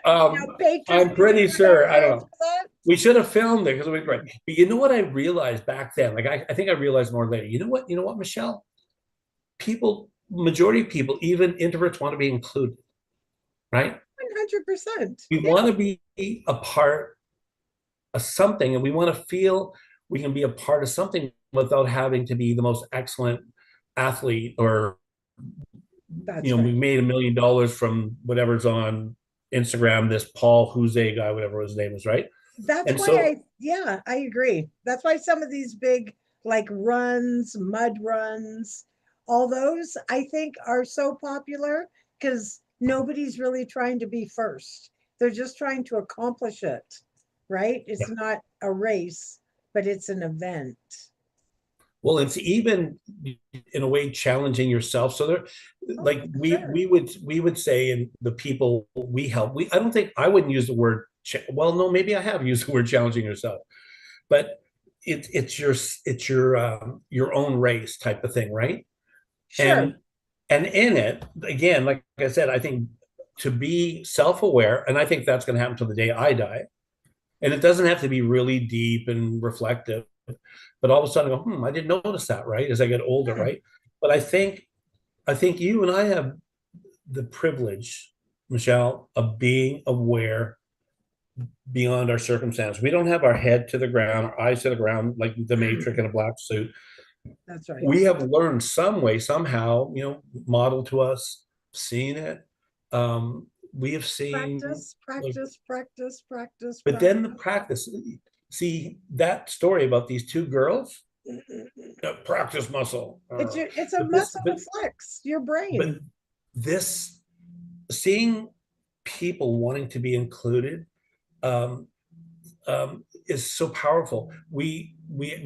I'm patronage pretty or whatever sure. I it don't is know. for that? We should have filmed it because it would be great. But you know what I realized back then? Like I think I realized more later. You know what? You know what, Michelle? People, majority of people, even introverts, want to be included, right? 100%. We Yeah. want to be a part of something, and we want to feel we can be a part of something without having to be the most excellent athlete or That's we right. made $1 million from whatever's on Instagram, this Paul Jose guy, whatever his name is, right? That's And why so yeah, I agree. That's why some of these big, like runs, mud runs, all those I think are so popular because nobody's really trying to be first. They're just trying to accomplish it, right? It's Yeah. not a race, but it's an event. Well, it's even in a way challenging yourself. So there, Oh, like sure. we would say, and the people we help, we I don't think I wouldn't use the word. Well, no, maybe I have used the word challenging yourself, but it's your own race type of thing, right? Sure. And in it, again, like I said, I think to be self-aware, and I think that's going to happen till the day I die. And it doesn't have to be really deep and reflective, but all of a sudden I go, I didn't notice that, right? As I get older, Yeah. right? But I think you and I have the privilege, Michelle, of being aware beyond our circumstance. We don't have our head to the ground, our eyes to the ground, like the Matrix in a black suit. That's right. We have learned some way, somehow, modeled to us, seen it. We have seen, Practice, like, practice, practice, practice, but then the practice. practice. See that story about these two girls, practice muscle. It's a But this, muscle flex, your but brain. this, seeing people wanting to be included, um, is so powerful. We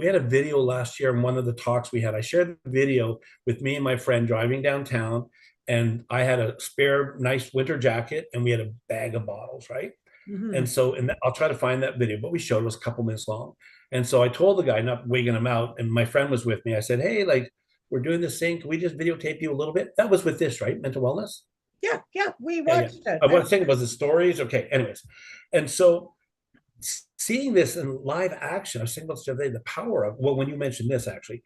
had a video last year in one of the talks we had. I shared the video with me and my friend driving downtown, and I had a spare nice winter jacket, and we had a bag of bottles, right? Hmm. And so, and I'll try to find that video, but we showed it was a couple minutes long. And so I told the guy, not wigging him out, and my friend was with me. I said, "Hey, like, we're doing this thing. Can we just videotape you a little bit?" That was with this, right? Mental wellness. Yeah, yeah, we Yeah, yeah. watched it. I want to think, was the stories. Okay. Anyways. And so seeing this in live action, I was thinking about the other day, the power of, well, when you mentioned this, actually,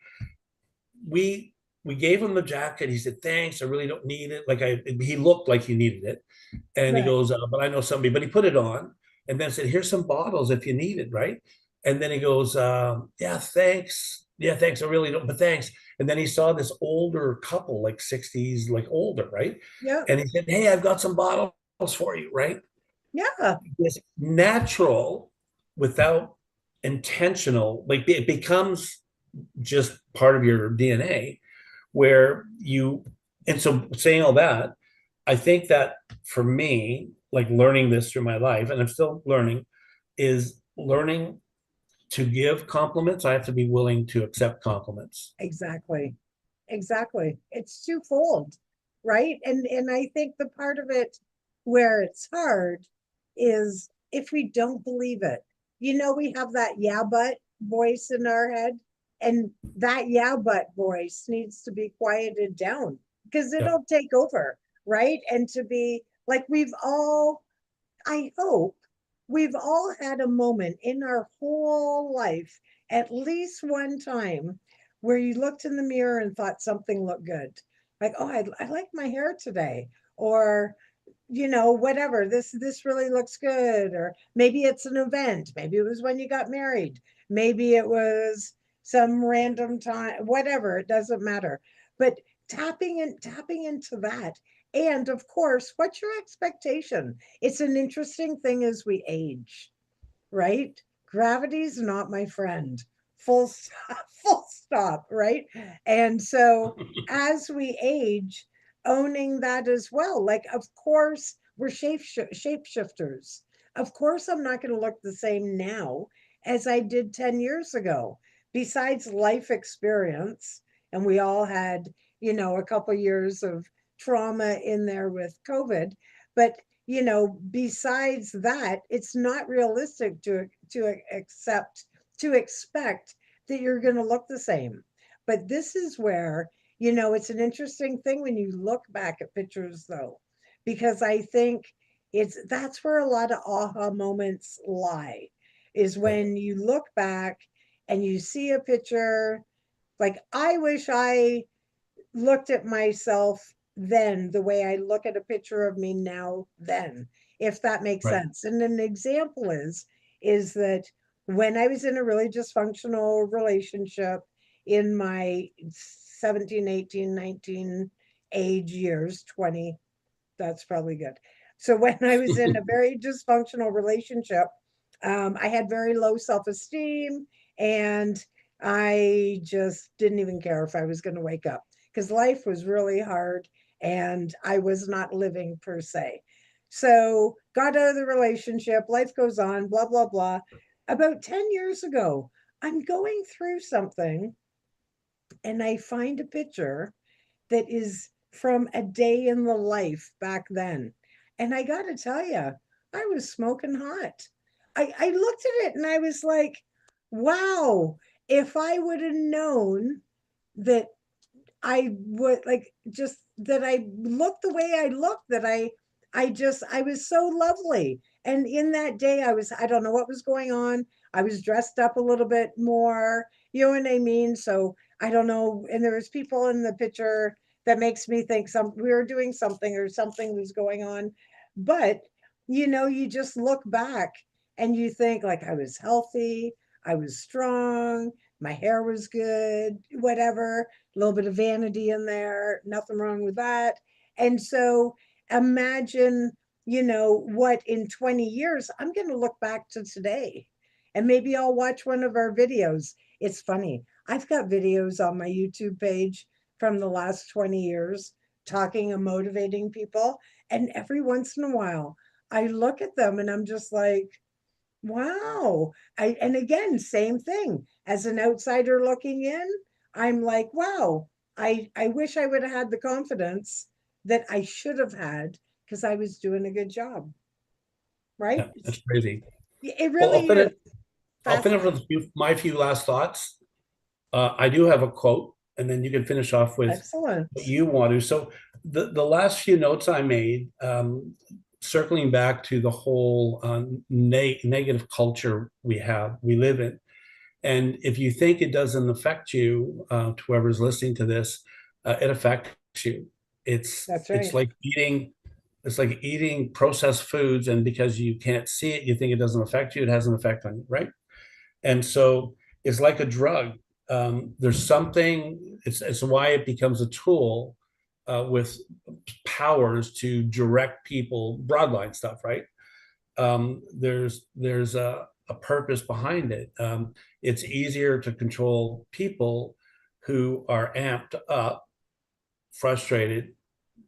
we we gave him the jacket. He said, "Thanks, I really don't need it." He looked like he needed it. And he Right. goes, "But I know somebody." But he put it on and then said, "Here's some bottles if you need it," right? And then he goes, "Yeah, thanks. Yeah, thanks. I really don't, but thanks." And then he saw this older couple, like 60s, like older, right? Yeah, And he said, "Hey, I've got some bottles for you," right? yeah, This natural without intentional, like it becomes just part of your DNA where you, and so saying all that, I think that for me, like learning this through my life, and I'm still learning, is learning to give compliments. I have to be willing to accept compliments. exactly. Exactly. It's twofold, right? And I think the part of it where it's hard is if we don't believe it. We have that yeah but voice in our head, and that yeah but voice needs to be quieted down because Yeah, it'll take over, right? And to be like we've all, I hope we've all had a moment in our whole life, at least one time, where you looked in the mirror and thought something looked good. Like, oh, I like my hair today. Or, whatever, this really looks good. Or maybe it's an event. Maybe it was when you got married. Maybe it was some random time, whatever, it doesn't matter. But tapping into that. And of course, what's your expectation? It's an interesting thing as we age, right? Gravity's not my friend. Full stop, full stop, right? And so as we age, owning that as well. Like, of course, we're shapeshifters. Of course, I'm not going to look the same now as I did 10 years ago. Besides life experience, and we all had, a couple years of trauma in there with COVID, but besides that, it's not realistic to expect that you're going to look the same. But this is where, it's an interesting thing when you look back at pictures, though, because I think that's where a lot of aha moments lie, is yeah, when you look back and you see a picture. Like, I wish I looked at myself then the way I look at a picture of me now then, if that makes right, sense. And an example is that when I was in a really dysfunctional relationship in my 17, 18, 19 age years, 20, that's probably good. So when I was in a very dysfunctional relationship, I had very low self-esteem, and I just didn't even care if I was going to wake up because life was really hard and I was not living per se. So got out of the relationship, life goes on, blah, blah, blah. About 10 years ago, I'm going through something and I find a picture that is from a day in the life back then. And I got to tell you, I was smoking hot. I looked at it and I was like, wow, if I would have known that I would like just that I looked the way I looked, that I was so lovely. And in that day, I don't know what was going on. I was dressed up a little bit more, you know what I mean? So I don't know. And there was people in the picture that makes me think we were doing something or something was going on. But you just look back and you think like I was healthy, I was strong, my hair was good, whatever, a little bit of vanity in there, nothing wrong with that. And so imagine, what in 20 years I'm going to look back to today. And maybe I'll watch one of our videos. It's funny. I've got videos on my YouTube page from the last 20 years talking and motivating people. And every once in a while, I look at them and I'm just like, wow. And again, same thing. As an outsider looking in, I'm like, wow, I wish I would have had the confidence that I should have had because I was doing a good job, right? Yeah, that's crazy. It Well, really is I'll finish with fascinating. my few last thoughts. I do have a quote, and then you can finish off with what Excellent. you want to. So the last few notes I made, circling back to the whole negative culture we live in, and if you think it doesn't affect you, to whoever's listening to this, it affects you. It's That's it's right. like eating. It's like eating processed foods, and because you can't see it, you think it doesn't affect you. It has an effect on you, right? And so it's like a drug. There's something. It's why it becomes a tool with powers to direct people, broadline stuff, right? There's a purpose behind it. It's easier to control people who are amped up, frustrated,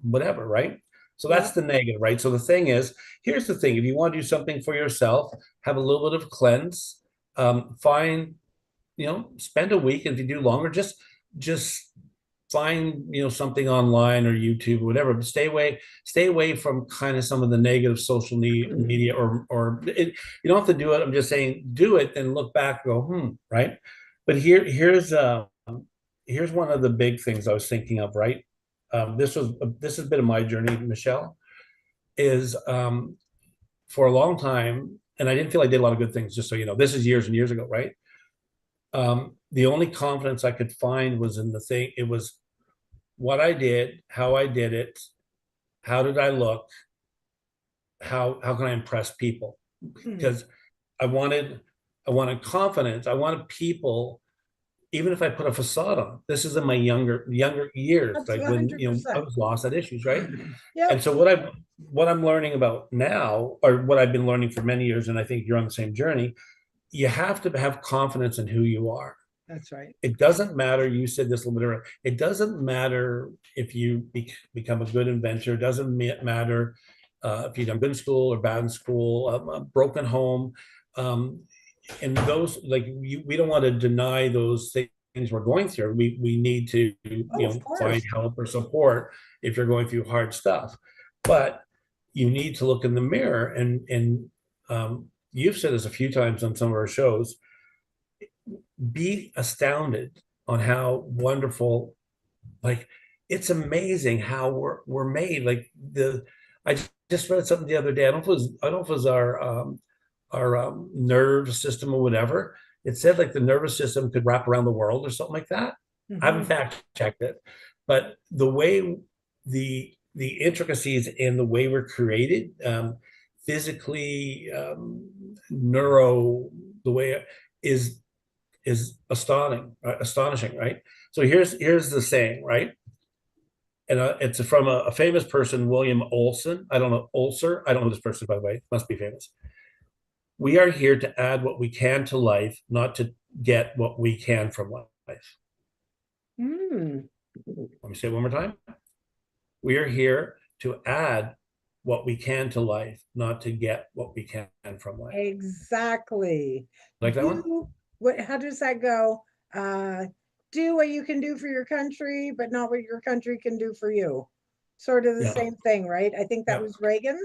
whatever, right? So that's Yeah. the negative, right? So the thing is, here's the thing: if you want to do something for yourself, have a little bit of cleanse. Find, spend a week. If you do longer, just find, something online or YouTube or whatever, but stay away from kind of some of the negative social media, you don't have to do it. I'm just saying do it and look back and go, right? But here's one of the big things I was thinking of, right? This has been in my journey, Michelle, is for a long time, and I didn't feel I did a lot of good things, just so you know, this is years and years ago, right? The only confidence I could find was in the thing. It was what I did, how I did it, how did I look, how can I impress people? Because I wanted I wanted confidence. I wanted people, even if I put a facade on. This is in my younger years, That's like when, I 100%. was lost at issues, right? And Yep. so what I'm learning about now, or what I've been learning for many years, and I think you're on the same journey, you have to have confidence in who you are. That's right. It doesn't matter. You said this a little bit earlier. It doesn't matter if you become a good inventor. It doesn't matter if you've done good in school or bad in school, a broken home. Um, and those, like, we don't want to deny those things we're going through. We need to, Oh, of find course. help or support if you're going through hard stuff. But you need to look in the mirror, and you've said this a few times on some of our shows, be astounded on how wonderful, like, it's amazing how we're made. Like, I just read something the other day. I don't know if it was our nerve system or whatever. It said like the nervous system could wrap around the world or something like that. I haven't Hmm. fact checked it, but the way the intricacies in the way we're created, physically, neuro, the way is astonishing, right? So here's the saying, right? And it's from a famous person, William Olson. I don't know Olser. I don't know this person, by the way. Must be famous. We are here to add what we can to life, not to get what we can from life. Mm. Let me say it one more time. We are here to add what we can to life, not to get what we can from life. Exactly. Like that one? Do what, how does that go? Uh, do what you can do for your country, but not what your country can do for you. Sort of the Yeah. same thing, right? I think that Yeah. was Reagan.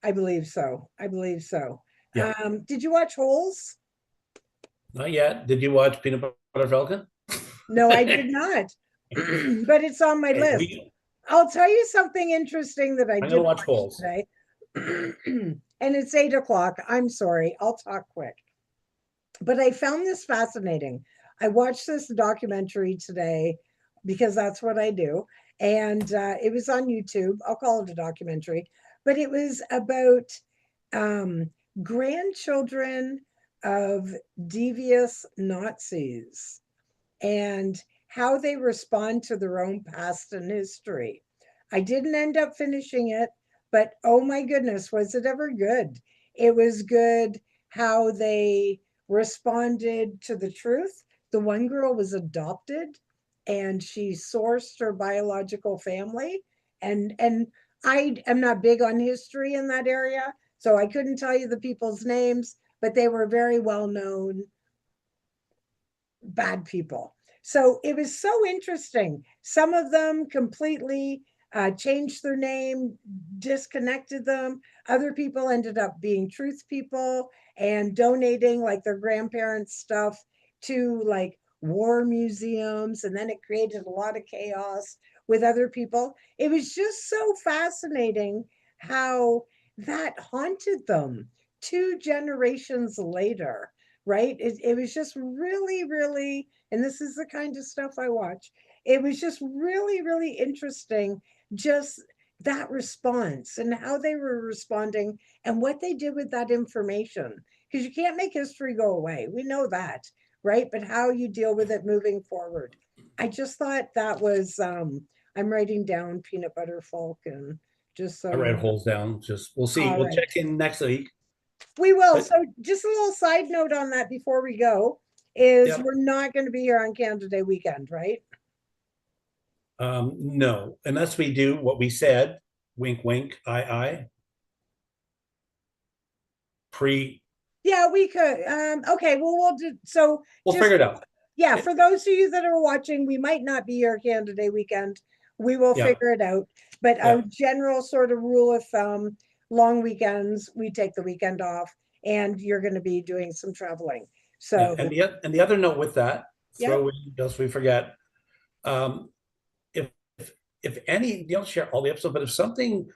I believe so. I believe so. Yeah. Did you watch Holes? Not yet. Did you watch Peanut Butter Falcon? No, I did not, but it's on my Okay, list. I'll tell you something interesting that I I'm gonna did watch watch Holes. today. And it's 8 o'clock. I'm sorry. I'll talk quick. But I found this fascinating. I watched this documentary today because that's what I do. And it was on YouTube. I'll call it a documentary, but it was about um, grandchildren of devious Nazis and how they respond to their own past and history. I didn't end up finishing it, but oh my goodness, was it ever good? It was good how they responded to the truth. The one girl was adopted and she sourced her biological family, and I am not big on history in that area, so I couldn't tell you the people's names, but they were very well known bad people. So it was so interesting. Some of them completely changed their name, disconnected them. Other people ended up being truth people and donating like their grandparents' stuff to like war museums. And then it created a lot of chaos with other people. It was just so fascinating how that haunted them 2 generations later, right? It was just really, really, and this is the kind of stuff I watch. It was just really, really interesting, just that response and how they were responding and what they did with that information. Because you can't make history go away. We know that, right? But how you deal with it moving forward. I just thought that was, I'm writing down Peanut Butter Falcon, just so I you read know. Holes down. Just we'll see. All We'll right. check in next week. We will. But So just a little side note on that before we go is yeah, we're not going to be here on Canada Day weekend, right? no, unless we do what we said, wink, wink, eye, pre. Yeah, we could. Okay, well, we'll do so. We'll Just figure it out. yeah, It- for those of you that are watching, we might not be here Canada Day weekend. We will yeah, figure it out. But yeah, a general sort of rule of thumb: long weekends, we take the weekend off, and you're going to be doing some traveling. yeah. So And the other note with that, yeah, throw in, lest we forget, um, if if any, you don't share all the episodes, but if something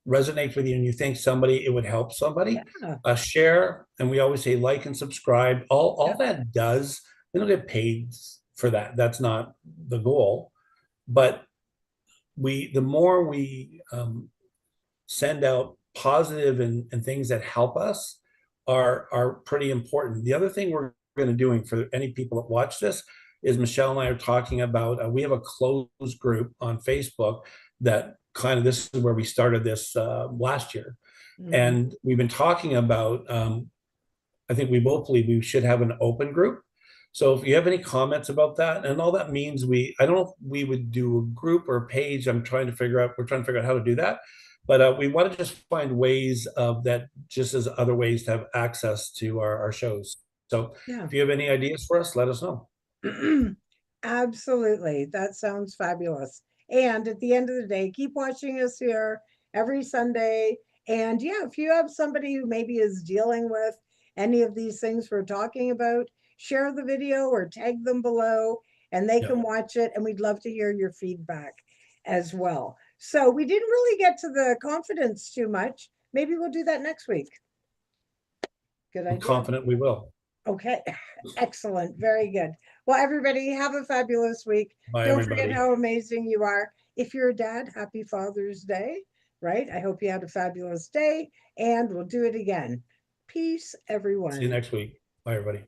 resonates with you and you think somebody it would help somebody, yeah, share. And we always say like and subscribe. All yeah, that does, we don't get paid for that. That's not the goal. But the more we send out positive and things that help us are pretty important. The other thing we're going to doing for any people that watch this is Michelle and I are talking about. We have a closed group on Facebook that kind of this is where we started this last year, mhm, and we've been talking about. I think we both believe we should have an open group. So if you have any comments about that, and all that means I don't know if we would do a group or a page. We're trying to figure out how to do that. But we want to just find ways of that, just as other ways to have access to our shows. So yeah. if you have any ideas for us, let us know. Absolutely. That sounds fabulous. And at the end of the day, keep watching us here every Sunday. And yeah, if you have somebody who maybe is dealing with any of these things we're talking about, share the video or tag them below and they Yeah. can watch it. And we'd love to hear your feedback as well. So we didn't really get to the confidence too much. Maybe we'll do that next week. Good I'm idea. confident we will. Okay, excellent. Very good. Well, everybody, have a fabulous week. Bye, Don't forget everybody. how amazing you are. If you're a dad, happy Father's Day, right? I hope you had a fabulous day, and we'll do it again. Peace, See you everyone. next week. Bye, everybody.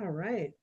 All right.